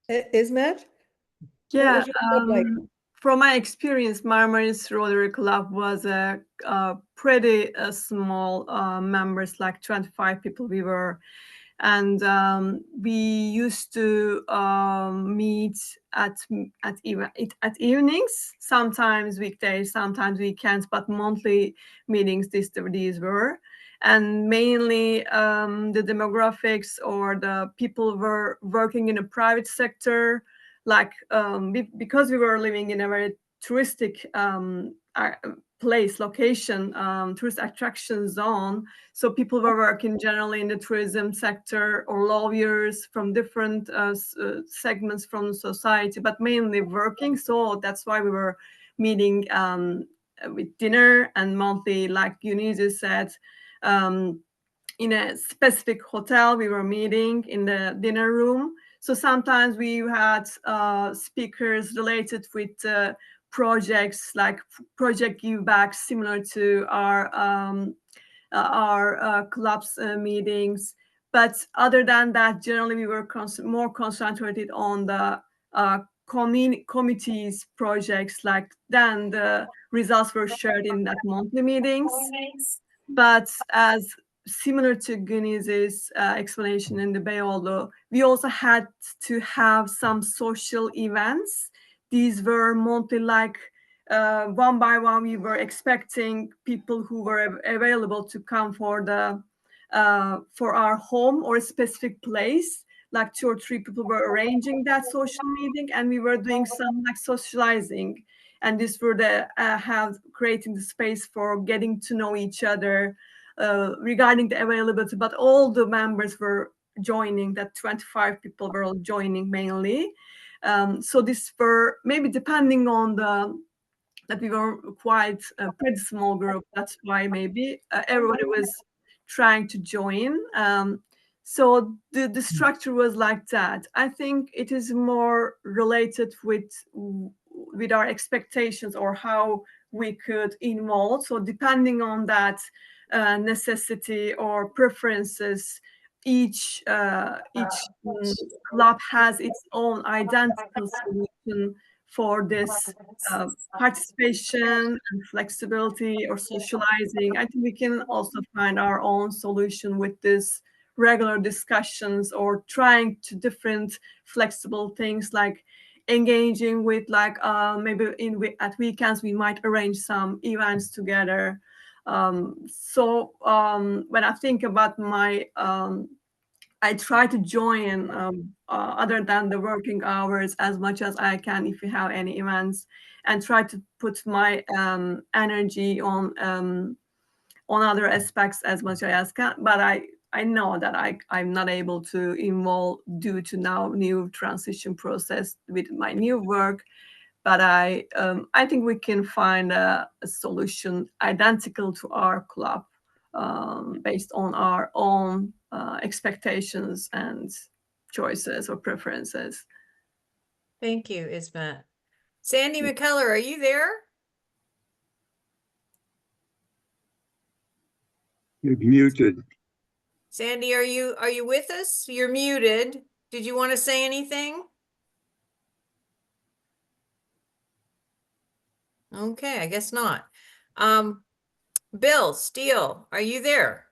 Ismet? Yeah, your club like? from my experience, Marmaris Rotary Club was a pretty small members, like 25 people we were. And we used to meet at evenings, sometimes weekdays, sometimes weekends, but monthly meetings these were. And mainly the demographics or the people were working in a private sector, like because we were living in a very touristic location, tourist attraction zone. So people were working generally in the tourism sector, or lawyers from different segments from society, but mainly working. So that's why we were meeting with dinner and monthly, like Eunice said, in a specific hotel. We were meeting in the dinner room. So sometimes we had speakers related with projects, like project give back, similar to our club's meetings. But other than that, generally we were more concentrated on the committees projects. Like then the results were shared in that monthly meetings. But as similar to Gunis's explanation in the Beyoğlu, we also had to have some social events. These were monthly, like one by one, we were expecting people who were available to come for our home or a specific place. Like 2 or 3 people were arranging that social meeting, and we were doing some like socializing. And this were creating the space for getting to know each other regarding the availability. But all the members were joining. That 25 people were all joining mainly. So this were maybe depending on that we were quite a pretty small group. That's why maybe everybody was trying to join. So the structure was like that. I think it is more related with our expectations or how we could involve. So depending on that necessity or preferences, each club has its own identical solution for this participation and flexibility or socializing. I think we can also find our own solution with this regular discussions, or trying to different flexible things, like engaging with, like maybe at weekends we might arrange some events together. So when I think about my I try to join other than the working hours as much as I can if you have any events, and try to put my energy on other aspects as much as I can. But I know that I'm not able to involve due to now new transition process with my new work, but I think we can find a solution identical to our club based on our own expectations and choices or preferences. Thank you, Ismet. Sandy McCullough, are you there? You're muted. Sandy, are you with us? You're muted. Did you want to say anything? Okay, I guess not. Bill Steele, are you there?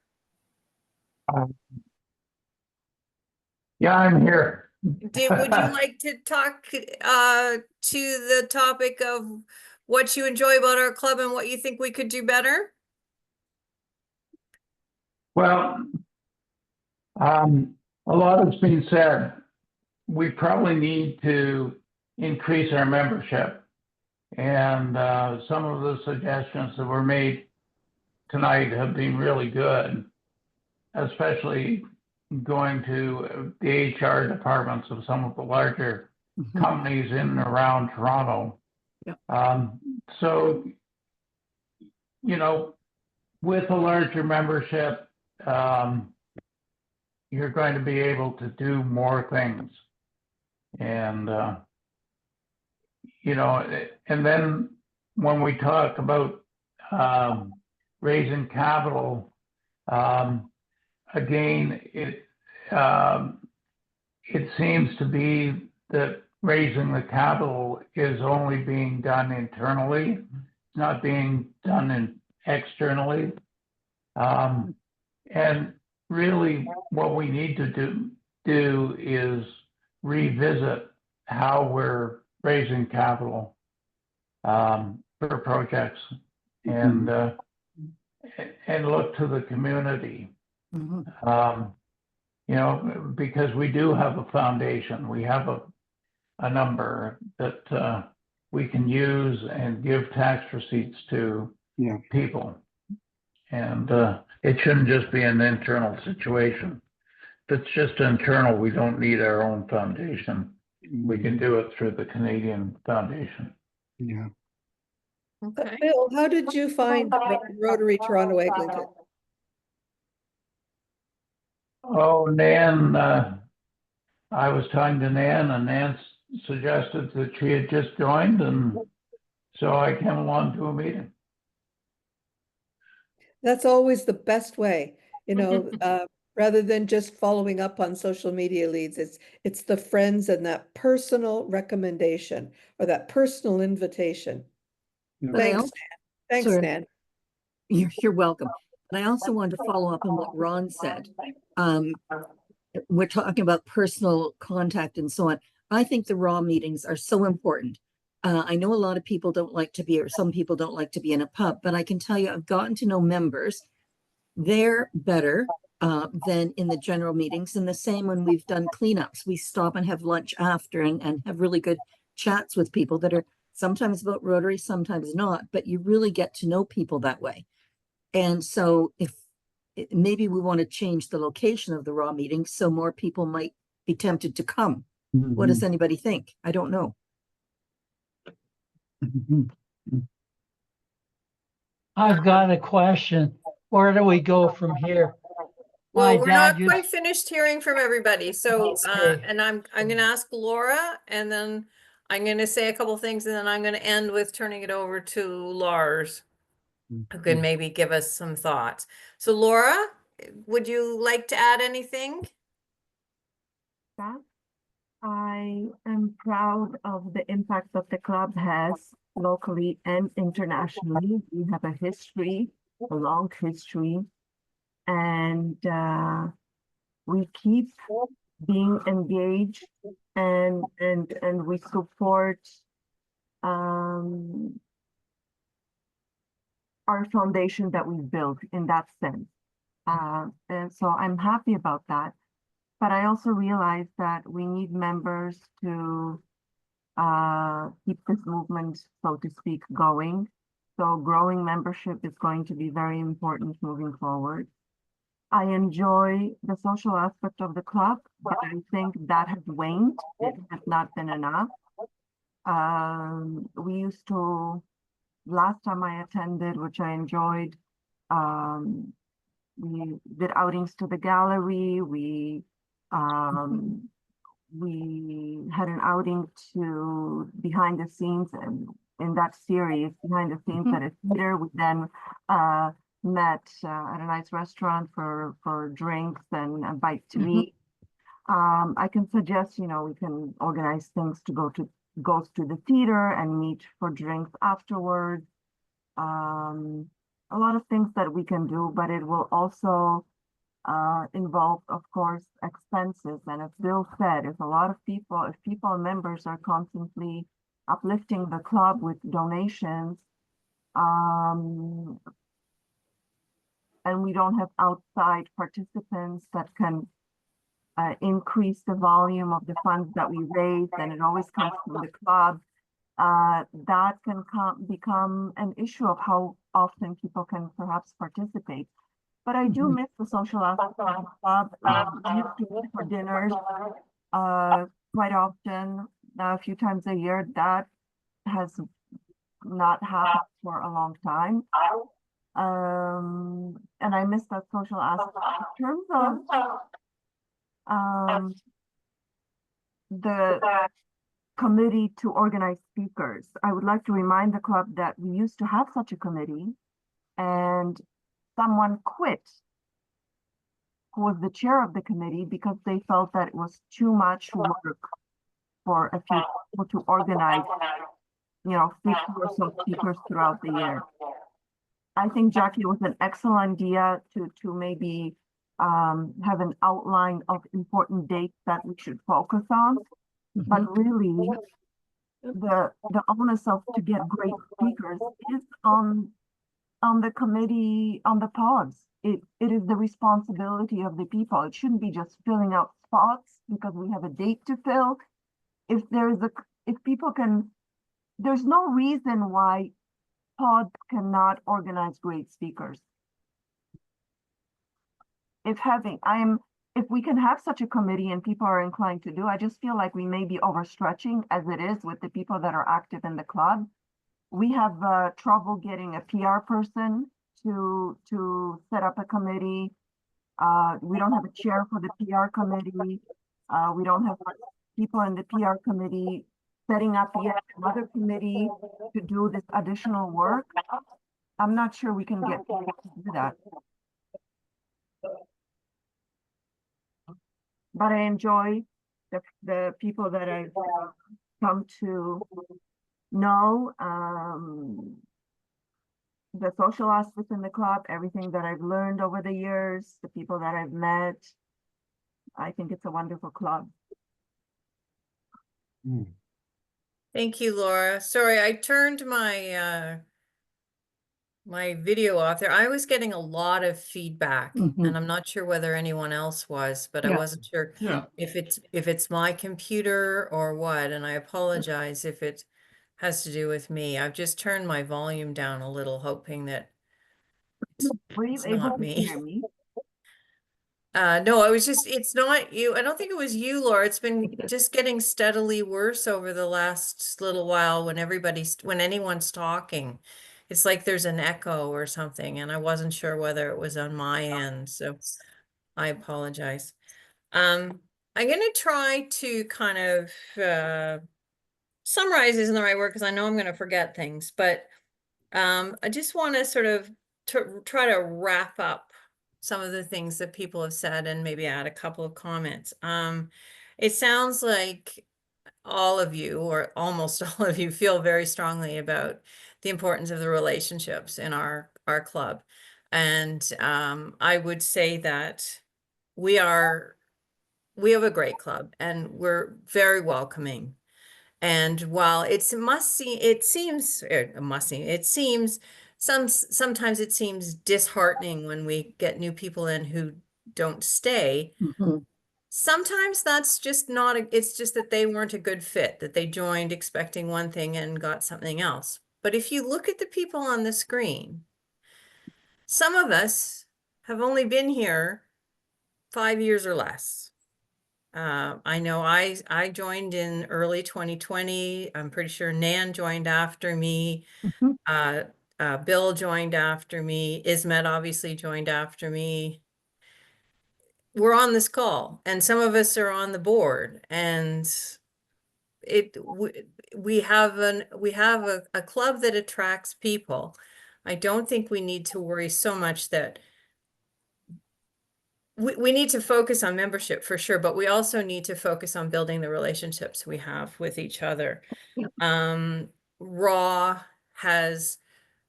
Yeah, I'm here. Would you like to talk to the topic of what you enjoy about our club and what you think we could do better? Well, a lot has been said. We probably need to increase our membership. And some of the suggestions that were made tonight have been really good, especially going to the HR departments of some of the larger companies in and around Toronto. Yeah. So, you know, with a larger membership, you're going to be able to do more things. And, you know, and then when we talk about raising capital, again, it seems to be that raising the capital is only being done internally, not being done externally. And really what we need to do is revisit how we're raising capital for projects and look to the community. You know, because we do have a foundation, we have a number that we can use and give tax receipts to people. And it shouldn't just be an internal situation. If it's just internal, we don't need our own foundation. We can do it through the Canadian Foundation. Yeah. Okay. Bill, how did you find Rotary Toronto Eglinton? Oh, Nan, I was talking to Nan, and Nan suggested that she had just joined, and so I came along to a meeting. That's always the best way, you know, rather than just following up on social media leads. It's the friends and that personal recommendation or that personal invitation. But I Thanks, also, Nan. Thanks, sorry. Nan. You're welcome. But I also wanted to follow up on what Ron said. We're talking about personal contact and so on. I think the raw meetings are so important. I know a lot of people don't like to be, or some people don't like to be in a pub, but I can tell you, I've gotten to know members. They're better than in the general meetings. And the same when we've done cleanups, we stop and have lunch after and have really good chats with people that are sometimes about Rotary, sometimes not, but you really get to know people that way. And so if maybe we want to change the location of the raw meetings so more people might be tempted to come. What does anybody think? I don't know. I've got a question. Where do we go from here? Well, we're not quite finished hearing from everybody. So, Okay. and I'm going to ask Laura, and then I'm going to say a couple things, and then I'm going to end with turning it over to Lars, who can maybe give us some thoughts. So, Laura, would you like to add anything? I am proud of the impact that the club has locally and internationally. We have a history, a long history, and we keep being engaged and we support our foundation that we've built in that sense. And so I'm happy about that. But I also realize that we need members to keep this movement, so to speak, going. So growing membership is going to be very important moving forward. I enjoy the social aspect of the club, but I think that has waned. It has not been enough. We used to, last time I attended, which I enjoyed, we did outings to the gallery. We had an outing to behind the scenes, and in that series, behind the scenes at a theater. We then met at a nice restaurant for drinks and a bite to eat. I can suggest, we can organize things to goes to the theater and meet for drinks afterwards. A lot of things that we can do, but it will also involve, of course, expenses. And as Bill said, if people members are constantly uplifting the club with donations, and we don't have outside participants that can increase the volume of the funds that we raise, and it always comes from the club, that can become an issue of how often people can perhaps participate. But I do miss the social aspect of the club. I used to meet for dinners quite often, a few times a year. That has not happened for a long time. And I miss that social aspect. In terms of the committee to organize speakers, I would like to remind the club that we used to have such a committee, and someone quit, who was the chair of the committee, because they felt that it was too much work for a few people to organize, 50 or so speakers throughout the year. I think, Jackie, it was an excellent idea to maybe have an outline of important dates that we should focus on. But really, the onus of to get great speakers is on the committee, on the pods. It is the responsibility of the people. It shouldn't be just filling out spots because we have a date to fill. There's no reason why pods cannot organize great speakers. If we can have such a committee and people are inclined to do, I just feel like we may be overstretching as it is with the people that are active in the club. We have trouble getting a PR person to set up a committee. We don't have a chair for the PR committee. We don't have people in the PR committee setting up yet another committee to do this additional work. I'm not sure we can get people to do that. But I enjoy the people that I've come to know, the social aspect in the club, everything that I've learned over the years, the people that I've met. I think it's a wonderful club. Thank you, Laura. Sorry, I turned my my video off there. I was getting a lot of feedback, and I'm not sure whether anyone else was, but I wasn't sure if it's my computer or what, and I apologize if it has to do with me. I've just turned my volume down a little, hoping that it's not me. No, it's not you. I don't think it was you, Laura. It's been just getting steadily worse over the last little while when anyone's talking. It's like there's an echo or something, and I wasn't sure whether it was on my end, so I apologize. I'm going to try to kind of summarize isn't the right word because I know I'm going to forget things, but I just want to sort of try to wrap up some of the things that people have said and maybe add a couple of comments. It sounds like all of you, or almost all of you, feel very strongly about the importance of the relationships in our club. And I would say that we have a great club and we're very welcoming. And while sometimes it seems disheartening when we get new people in who don't stay. Sometimes that's just it's just that they weren't a good fit, that they joined expecting one thing and got something else. But if you look at the people on the screen, some of us have only been here 5 years or less. I know I joined in early 2020. I'm pretty sure Nan joined after me. Bill joined after me. Ismet obviously joined after me. We're on this call, and some of us are on the board, and we have a club that attracts people. I don't think we need to worry so much that we need to focus on membership for sure, but we also need to focus on building the relationships we have with each other. Raw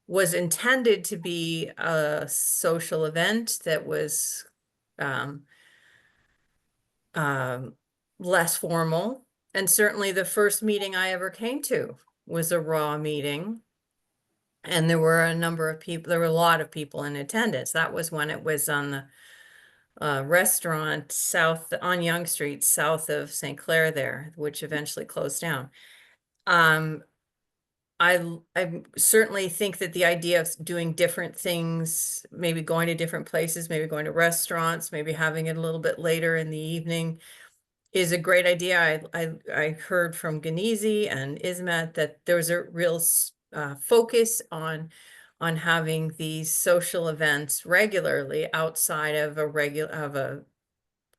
was intended to be a social event that was less formal. And certainly the first meeting I ever came to was a Raw meeting. And there were a number of people, there were a lot of people in attendance. That was when it was on the restaurant south on Yonge Street, south of St. Clair there, which eventually closed down. I certainly think that the idea of doing different things, maybe going to different places, maybe going to restaurants, maybe having it a little bit later in the evening is a great idea. I heard from Ganese and Ismet that there was a real focus on having these social events regularly outside of a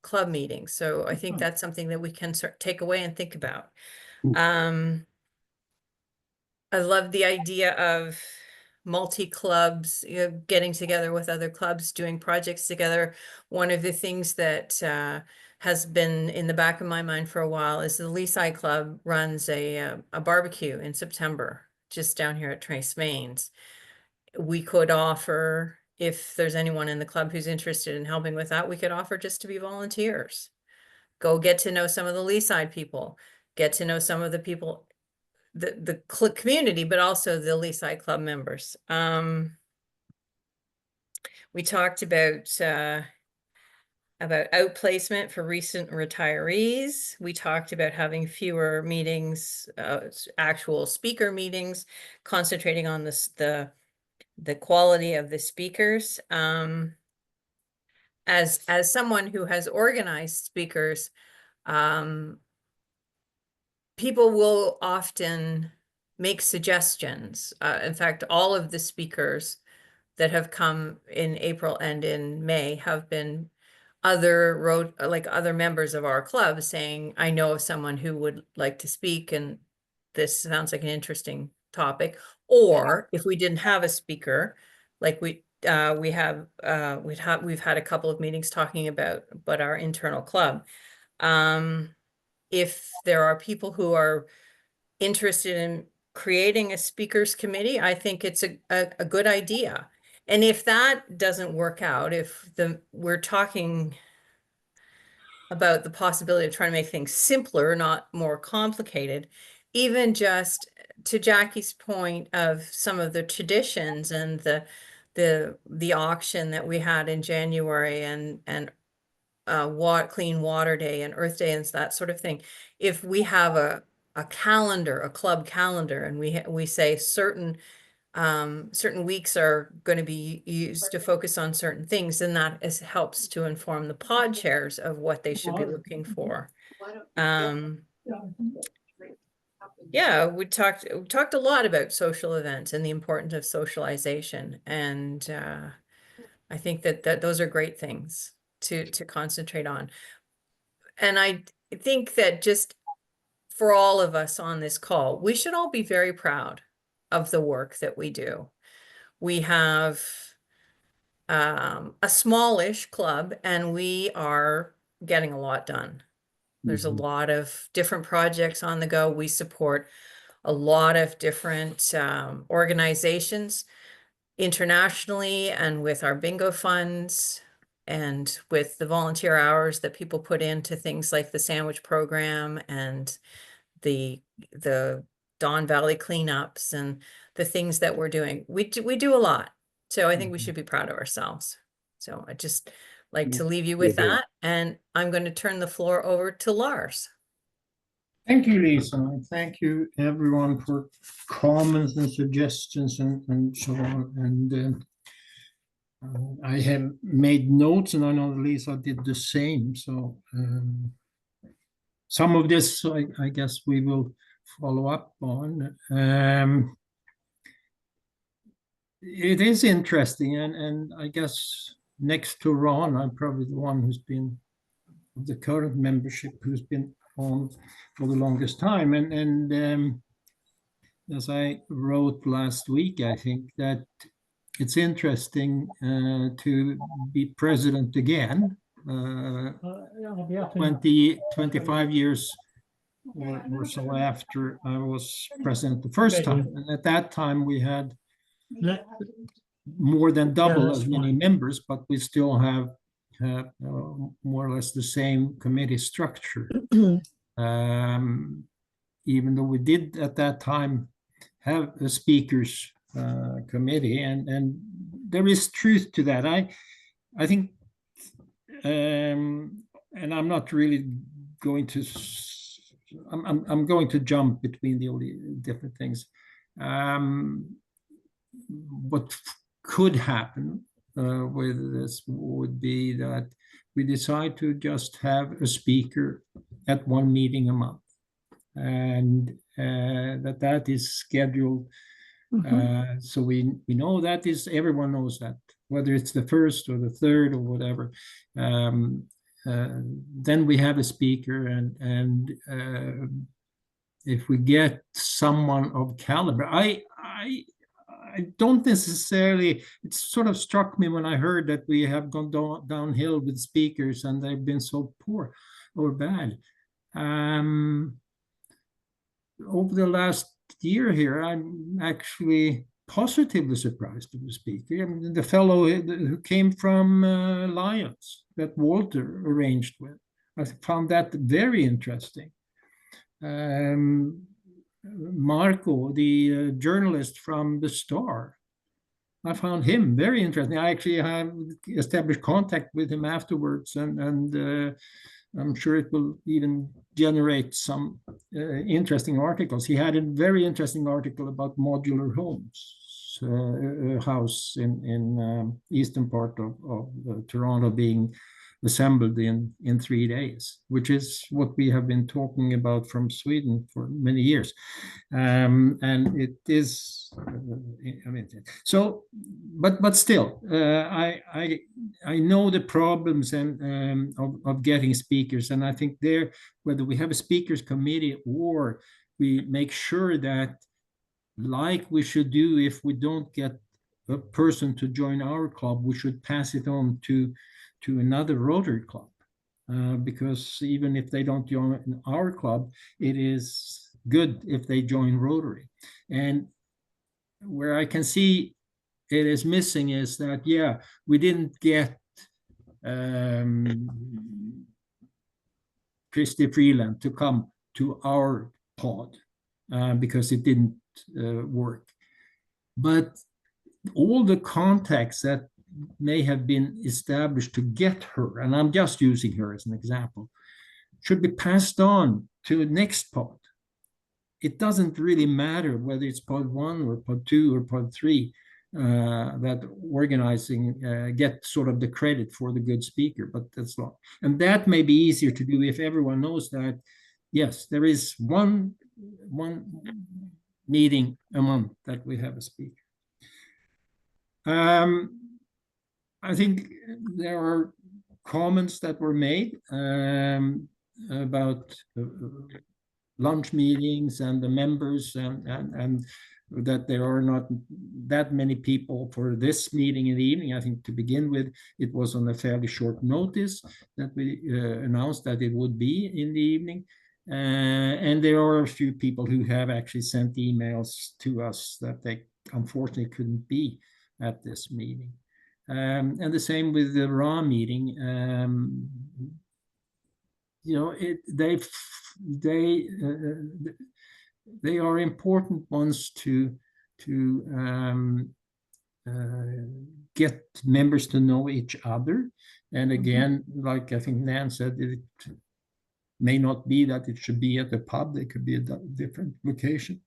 club meeting. So I think that's something that we can take away and think about. I love the idea of multi-clubs, getting together with other clubs, doing projects together. One of the things that has been in the back of my mind for a while is the Leaside Club runs a barbecue in September, just down here at Trace Mains. We could offer, if there's anyone in the club who's interested in helping with that, we could offer just to be volunteers. Go get to know some of the Leaside people, get to know some of the people, the community, but also the Leaside Club members. We talked about outplacement for recent retirees. We talked about having fewer meetings, actual speaker meetings, concentrating on the quality of the speakers. As someone who has organized speakers, people will often make suggestions. In fact, all of the speakers that have come in April and in May have been other members of our club saying, I know of someone who would like to speak, and this sounds like an interesting topic. Or if we didn't have a speaker, like we've had a couple of meetings talking about our internal club. If there are people who are interested in creating a speakers committee, I think it's a good idea. And if that doesn't work out, if we're talking about the possibility of trying to make things simpler, not more complicated, even just to Jackie's point of some of the traditions and the auction that we had in January and Clean Water Day and Earth Day and that sort of thing. If we have a calendar, a club calendar, and we say certain weeks are going to be used to focus on certain things, and that helps to inform the pod chairs of what they should be looking for. Yeah, we talked a lot about social events and the importance of socialization, and I think that those are great things to concentrate on. And I think that just for all of us on this call, we should all be very proud of the work that we do. We have a smallish club, and we are getting a lot done. There's a lot of different projects on the go. We support a lot of different organizations internationally, and with our bingo funds, and with the volunteer hours that people put into things like the sandwich program and the Don Valley cleanups and the things that we're doing. We do a lot. So I think we should be proud of ourselves. So I just like to leave you with that. And I'm going to turn the floor over to Lars. Thank you, Lisa. And thank you, everyone, for comments and suggestions and so on. And I have made notes, and I know Lisa did the same. So some of this, I guess, we will follow up on. It is interesting, and I guess next to Ron, I'm probably the one who's been of the current membership who's been on for the longest time. And as I wrote last week, I think that it's interesting to be president again. I'll be up in 25 years or so after I was president the first time. And at that time, we had more than double as many members, but we still have more or less the same committee structure. Even though we did at that time have a speakers committee, and there is truth to that. I think, and I'm not really going to. I'm going to jump between the different things. What could happen with this would be that we decide to just have a speaker at one meeting a month, and that is scheduled. So we know that is, everyone knows that, whether it's the first or the third or whatever. Then we have a speaker, and if we get someone of caliber, I don't necessarily, it sort of struck me when I heard that we have gone downhill with speakers and they've been so poor or bad. Over the last year here, I'm actually positively surprised with the speaker. I mean, the fellow who came from Lions that Walter arranged with, I found that very interesting. Marco, the journalist from the Star, I found him very interesting. I actually have established contact with him afterwards, and I'm sure it will even generate some interesting articles. He had a very interesting article about modular homes, a house in eastern part of Toronto being assembled in 3 days, which is what we have been talking about from Sweden for many years. And it is, I mean, so, but still, I know the problems and of getting speakers, and I think there, whether we have a speakers committee or we make sure that, like we should do if we don't get a person to join our club, we should pass it on to another Rotary club, because even if they don't join our club, it is good if they join Rotary. And where I can see it is missing is that, yeah, we didn't get Christy Freeland to come to our pod because it didn't work. But all the contacts that may have been established to get her, and I'm just using her as an example, should be passed on to the next pod. It doesn't really matter whether it's pod 1 or pod 2 or pod 3 that organizing get sort of the credit for the good speaker, but that's not. And that may be easier to do if everyone knows that, yes, there is one meeting a month that we have a speaker. I think there are comments that were made about lunch meetings and the members, and that there are not that many people for this meeting in the evening. I think to begin with, it was on a fairly short notice that we announced that it would be in the evening. And there are a few people who have actually sent emails to us that they unfortunately couldn't be at this meeting. And the same with the RA meeting. You know, they are important ones to get members to know each other. And again, like I think Nan said, it may not be that it should be at the pub. It could be a different location.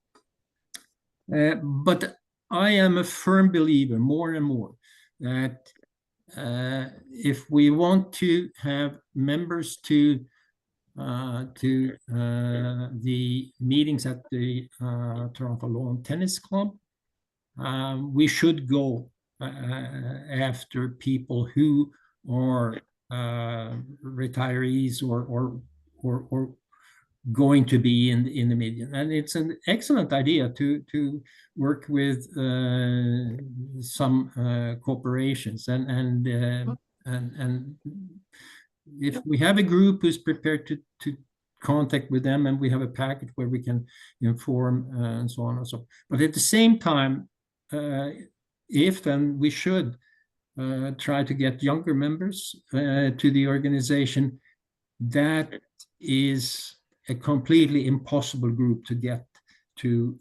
But I am a firm believer, more and more, that if we want to have members to the meetings at the Toronto Lawn Tennis Club, we should go after people who are retirees or going to be in the media. And it's an excellent idea to work with some corporations and if we have a group who's prepared to contact with them, and we have a package where we can inform and so on and so on. But at the same time, if then we should try to get younger members to the organization. That is a completely impossible group to get to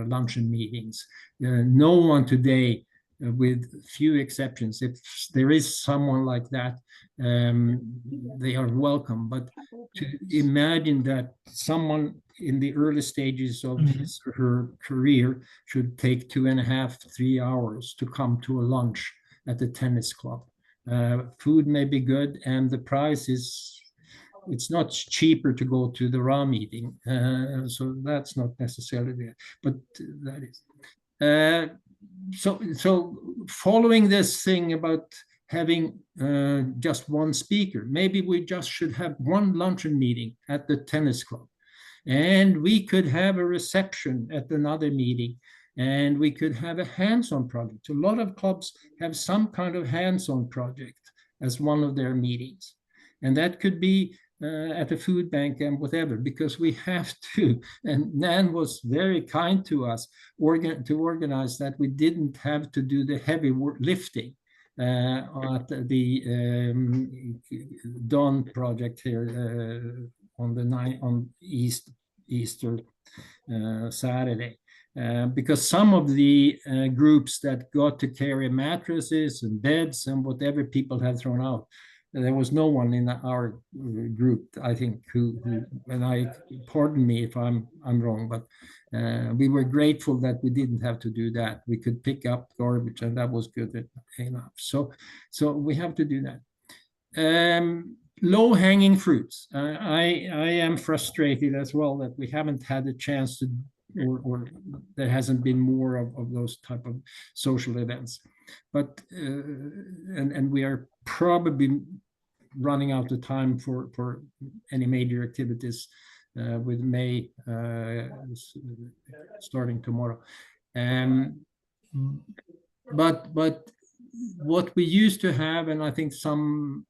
luncheon meetings. No one today, with few exceptions, if there is someone like that, they are welcome. But to imagine that someone in the early stages of his or her career should take 2.5, 3 hours to come to a lunch at the tennis club. Food may be good, and the price is, it's not cheaper to go to the RA meeting. So that's not necessarily there, but that is. So following this thing about having just one speaker, maybe we just should have one luncheon meeting at the tennis club, and we could have a reception at another meeting, and we could have a hands-on project. A lot of clubs have some kind of hands-on project as one of their meetings, and that could be at a food bank and whatever, because we have to, and Nan was very kind to us to organize that we didn't have to do the heavy lifting at the Dawn project here on Easter Saturday. Because some of the groups that got to carry mattresses and beds and whatever people had thrown out, there was no one in our group, I think, who and pardon me if I'm wrong, but we were grateful that we didn't have to do that. We could pick up garbage, and that was good enough. So we have to do that. Low-hanging fruits. I am frustrated as well that we haven't had a chance to, or there hasn't been more of those type of social events. But and we are probably running out of time for any major activities with May starting tomorrow. But what we used to have, and I think some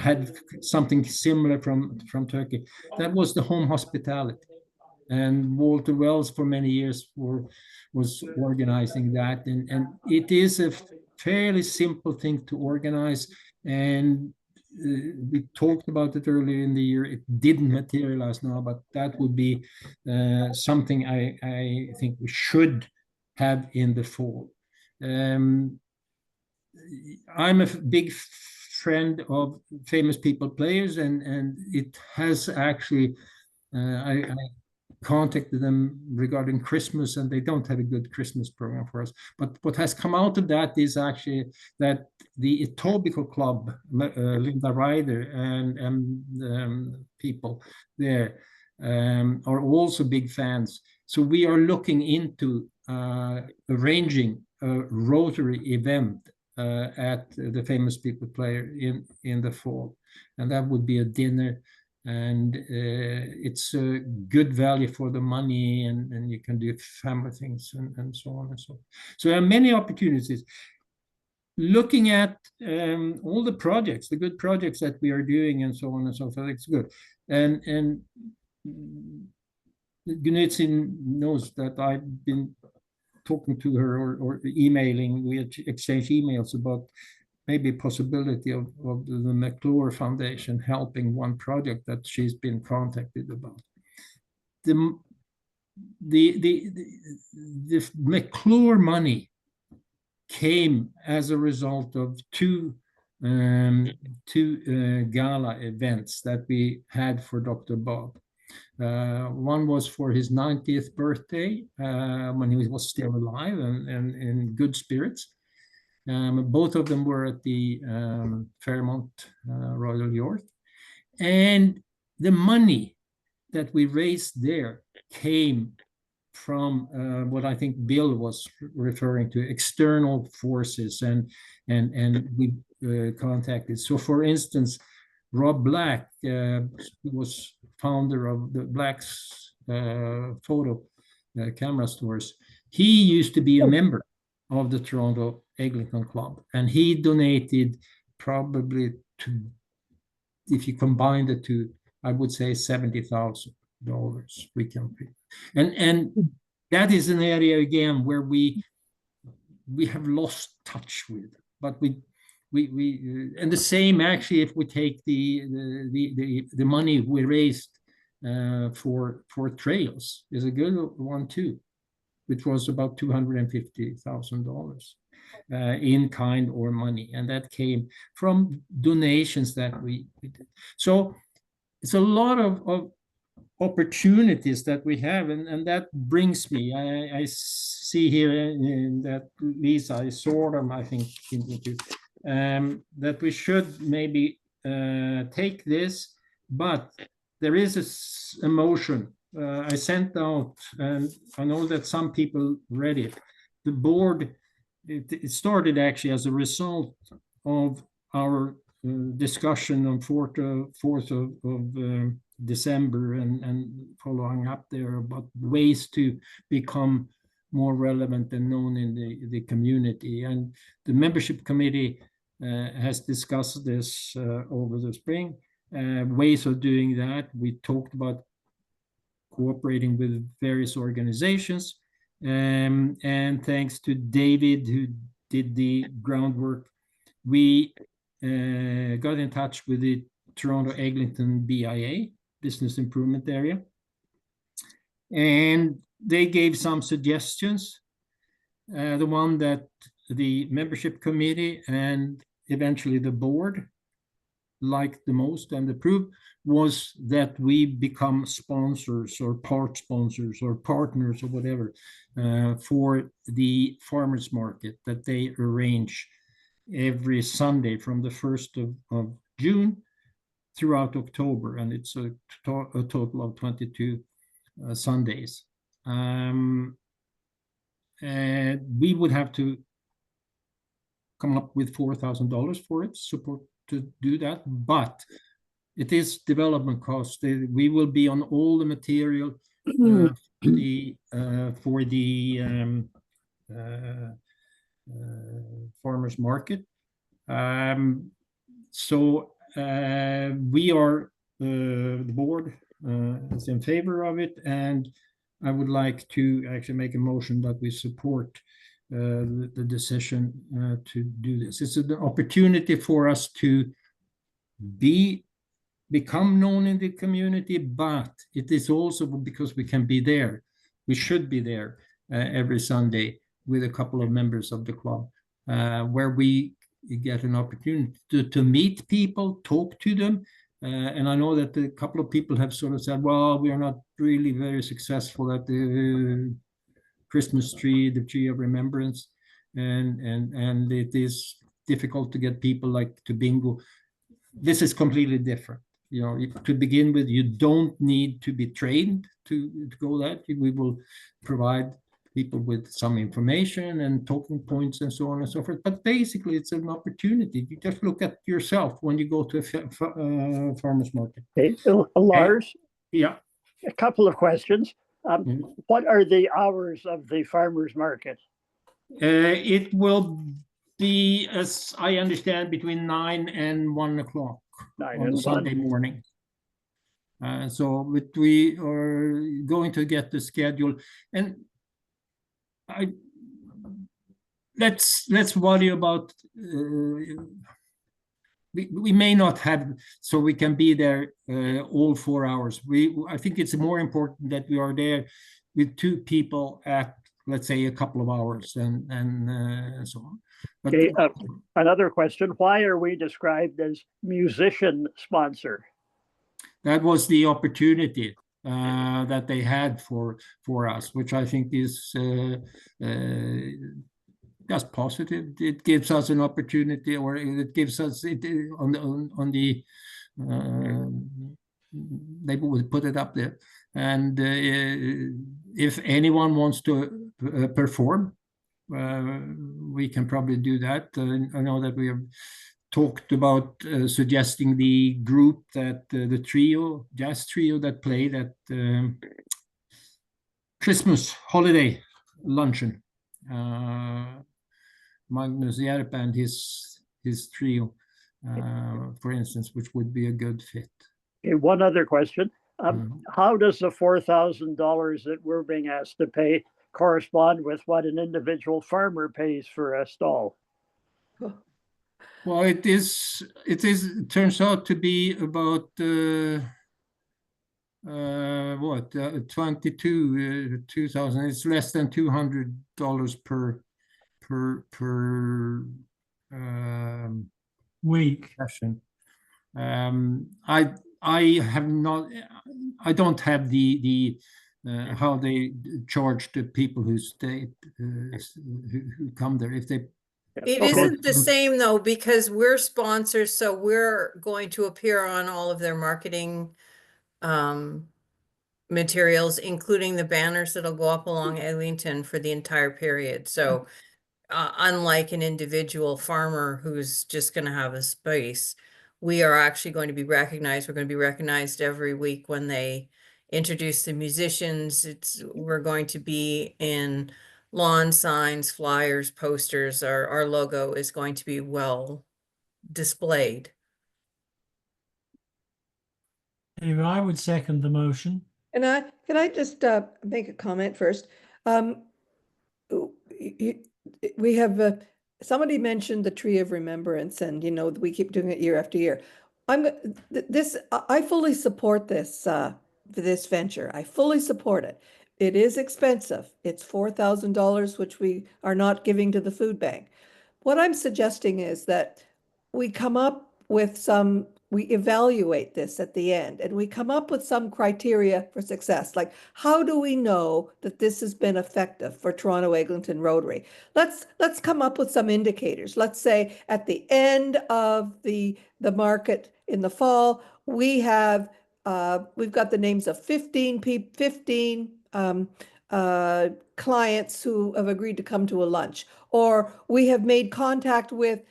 had something similar from Turkey, that was the home hospitality. And Walter Wells for many years was organizing that, and it is a fairly simple thing to organize, and we talked about it earlier in the year. It didn't materialize now, but that would be something I think we should have in the fall. I'm a big friend of famous people players, and it has actually I contacted them regarding Christmas, and they don't have a good Christmas program for us. But what has come out of that is actually that the Etobicoke Club, Linda Ryder and people there are also big fans. So we are looking into arranging a Rotary event at the famous people player in the fall, and that would be a dinner. And it's a good value for the money, and you can do family things and so on and so on. So there are many opportunities. Looking at all the projects, the good projects that we are doing and so on and so forth, it's good. And Gunitsin knows that I've been talking to her or emailing. We exchange emails about maybe possibility of the McClure Foundation helping one project that she's been contacted about. The McClure money came as a result of two gala events that we had for Dr. Bob One was for his 90th birthday when he was still alive and in good spirits. Both of them were at the Fairmont Royal York. And the money that we raised there came from what I think Bill was referring to, external forces, and we contacted. So, for instance, Rob Black, who was founder of the Black's photo camera stores, he used to be a member of the Toronto Eglinton Club, and he donated probably to, if you combine the two, I would say $70,000 we can, and that is an area again where we have lost touch with, but we and the same actually if we take the money we raised for trails is a good one too, which was about $250,000 in kind or money, and that came from donations that we did. So it's a lot of opportunities that we have, and that brings me, I see here that Lisa is sort of, I think, into that we should maybe take this, but there is a motion I sent out, and I know that some people read it. The board, it started actually as a result of our discussion on 4th of December and following up there about ways to become more relevant and known in the community. And the membership committee has discussed this over the spring, ways of doing that. We talked about cooperating with various organizations. And thanks to David, who did the groundwork, we got in touch with the Toronto Eglinton BIA, Business Improvement Area. And they gave some suggestions. The one that the membership committee and eventually the board liked the most and approved was that we become sponsors or part sponsors or partners or whatever for the farmers market that they arrange every Sunday from the 1st of June throughout October, and it's a total of 22 Sundays. And we would have to come up with $4,000 for it, support to do that, but it is development costs. We will be on all the material for the farmers market. So we are, the board is in favor of it, and I would like to actually make a motion that we support the decision to do this. It's an opportunity for us to become known in the community, but it is also because we can be there. We should be there every Sunday with a couple of members of the club, where we get an opportunity to meet people, talk to them. And I know that a couple of people have sort of said, well, we are not really very successful at the Christmas tree, the tree of remembrance, and it is difficult to get people like to bingo. This is completely different. You know, to begin with, you don't need to be trained to go that. We will provide people with some information and talking points and so on and so forth. But basically, it's an opportunity. You just look at yourself when you go to a farmer's market. Okay, Lars. Yeah. A couple of questions. What are the hours of the farmer's market? It will be, as I understand, between 9 and 1 o'clock on Sunday morning. So we are going to get the schedule, and let's worry about. We may not have, so we can be there all 4 hours. I think it's more important that we are there with 2 people at, let's say, a couple of hours and so on. But, okay, another question. Why are we described as musician sponsor? That was the opportunity. that they had for us, which I think is just positive. It gives us an opportunity, or it gives us it on the they would put it up there. And if anyone wants to perform, we can probably do that. I know that we have talked about suggesting the group that the jazz trio that played at Christmas holiday luncheon. Magnus Järp and his trio, for instance, which would be a good fit. Okay, one other question. How does the $4,000 that we're being asked to pay correspond with what an individual farmer pays for a stall? Well, it turns out to be about what 2,000. It's less than $200 per week session. I don't have the how they charge the people who stay who come there. If they It isn't the same though, because we're sponsors, so we're going to appear on all of their marketing materials, including the banners that'll go up along Eglinton for the entire period. So unlike an individual farmer who's just going to have a space, we are actually going to be recognized. We're going to be recognized every week when they introduce the musicians. We're going to be in lawn signs, flyers, posters. Our logo is going to be well displayed. Anyway, I would second the motion. And can I just make a comment first? We have somebody mentioned the Tree of Remembrance, and we keep doing it year after year. I fully support this venture. I fully support it. It is expensive. It's $4,000, which we are not giving to the food bank. What I'm suggesting is that we come up with we evaluate this at the end, and we come up with some criteria for success. Like, how do we know that this has been effective for Toronto Eglinton Rotary? Let's come up with some indicators. Let's say at the end of the market in the fall, we've got the names of 15 clients who have agreed to come to a lunch, or we have made contact with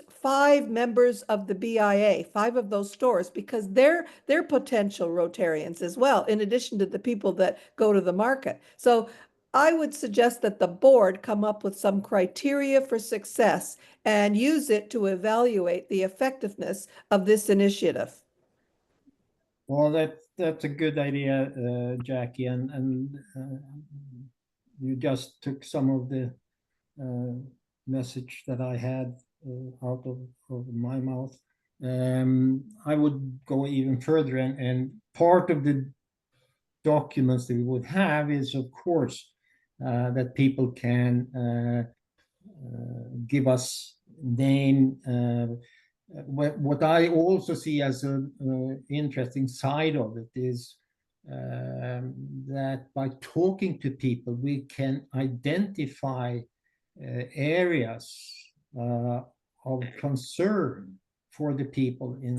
5 members of the BIA, 5 of those stores, because they're potential Rotarians as well, in addition to the people that go to the market. So I would suggest that the board come up with some criteria for success and use it to evaluate the effectiveness of this initiative. Well, that's a good idea, Jackie, and you just took some of the message that I had out of my mouth. I would go even further, and part of the documents that we would have is, of course, that people can give us name. What I also see as an interesting side of it is that by talking to people, we can identify areas of concern for the people in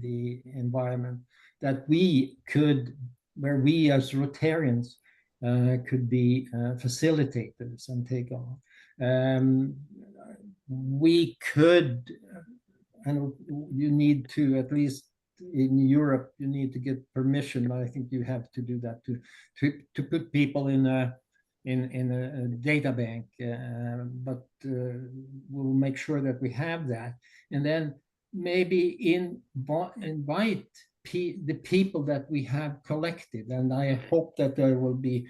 the environment that where we as Rotarians could be facilitators and take on. We could, and you need to, at least in Europe, you need to get permission. I think you have to do that to put people in a data bank, but we'll make sure that we have that, and then maybe invite the people that we have collected, and I hope that there will be,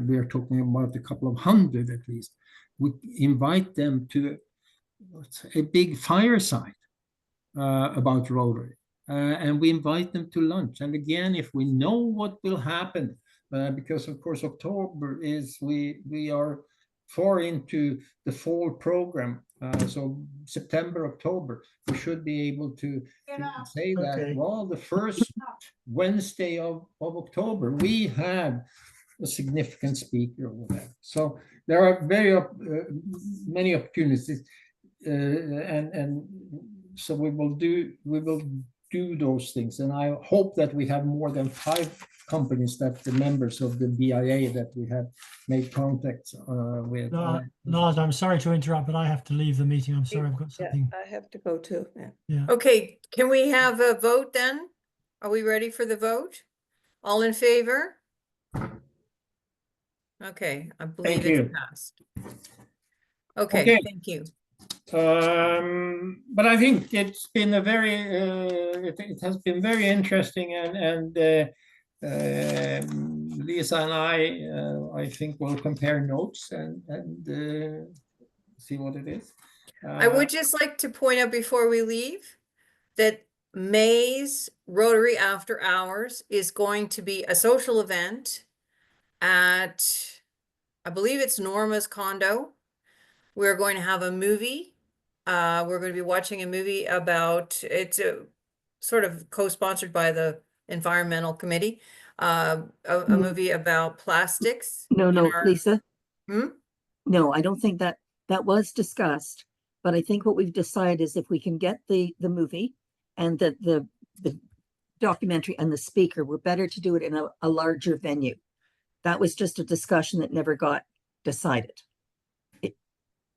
we are talking about a couple of hundred at least. We invite them to a big fireside about Rotary, and we invite them to lunch. And again, if we know what will happen, because of course October is we are far into the fall program, So September, October, we should be able to say that, Okay. well, the first Wednesday of October, we have a significant speaker or whatever. So there are many opportunities, and so we will do those things. And I hope that we have more than 5 companies that the members of the BIA that we have made contact with. Lars, I'm sorry to interrupt, but I have to leave the meeting. I'm sorry, I've got Yeah, something. I have to go too. Yeah. Yeah. Okay, can we have a vote then? Are we ready for the vote? All in favor? Okay, I believe Thank it's you. passed. Okay, Okay. thank you. But I think it's been a very it has been very interesting, and Lisa and I think we'll compare notes and see what it is. I would just like to point out before we leave that May's Rotary After Hours is going to be a social event at, I believe it's Norma's condo. We're going to have a movie. We're going to be watching a movie about, it's a sort of co-sponsored by the Environmental Committee, a movie about plastics. No, in no, our- Lisa. Hmm? No, I don't think that was discussed, but I think what we've decided is if we can get the movie and the documentary and the speaker, we're better to do it in a larger venue. That was just a discussion that never got decided.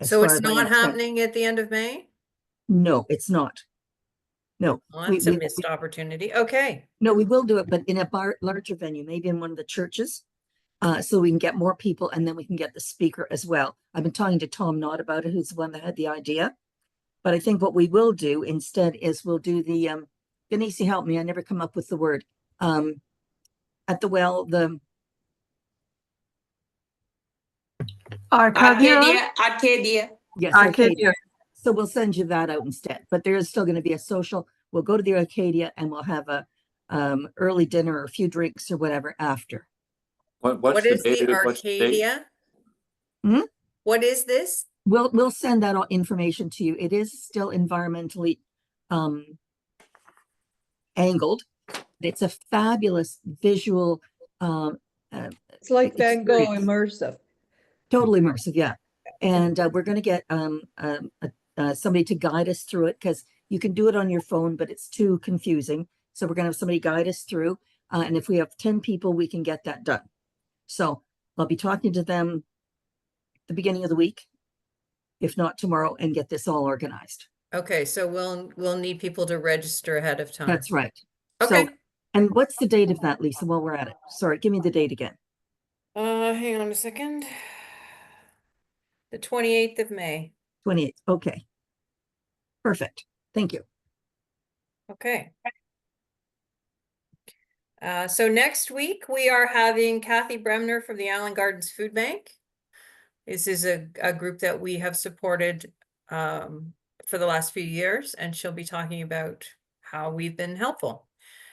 So it's not happening at the end of May? No, it's not. No. Well, that's a missed opportunity. Okay. No, we will do it, but in a larger venue, maybe in one of the churches. So we can get more people, and then we can get the speaker as well. I've been talking to Tom Knott about it, who's the one that had the idea. But I think what we will do instead is we'll do the Denise, help me, I never come up with the word. At the well, the Arcadia. yes, Arcadia. So we'll send you that out instead. But there is still going to be a social. We'll go to the Arcadia and we'll have a early dinner or a few drinks or whatever after. What is the Arcadia? Hmm? What is this? We'll send that all information to you. It is still environmentally angled. It's a fabulous visual. It's like Van Gogh immersive. Totally immersive, yeah. And we're going to get somebody to guide us through it, because you can do it on your phone, but it's too confusing. So we're going to have somebody guide us through. And if we have 10 people, we can get that done. So I'll be talking to them at the beginning of the week, if not tomorrow, and get this all organized. Okay, so we'll need people to register ahead of time. That's right. Okay. So, and what's the date of that, Lisa, while we're at it? Sorry, give me the date again. Hang on a second. The 28th of May. 28th. Okay. Perfect. Thank you. Okay. So next week we are having Kathy Bremner from the Island Gardens Food Bank. This is a group that we have supported for the last few years, and she'll be talking about how we've been helpful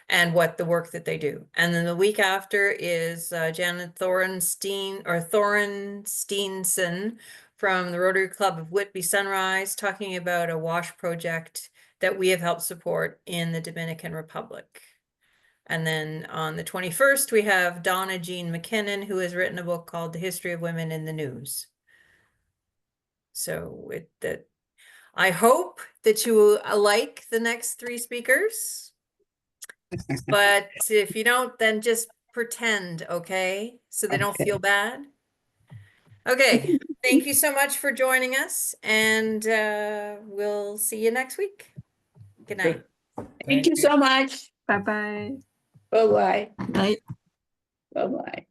and what the work that they do. And then the week after is Janet Thornsteinson from the Rotary Club of Whitby Sunrise, talking about a wash project that we have helped support in the Dominican Republic. And then on the 21st, we have Donna Jean McKinnon, who has written a book called The History of Women in the News. So I hope that you like the next 3 speakers. But if you don't, then just pretend, okay? So they don't feel bad. Okay, thank you so much for joining us, and we'll see you next week. Good night. Thank you so much. Bye-bye. Bye-bye. Night. Bye-bye.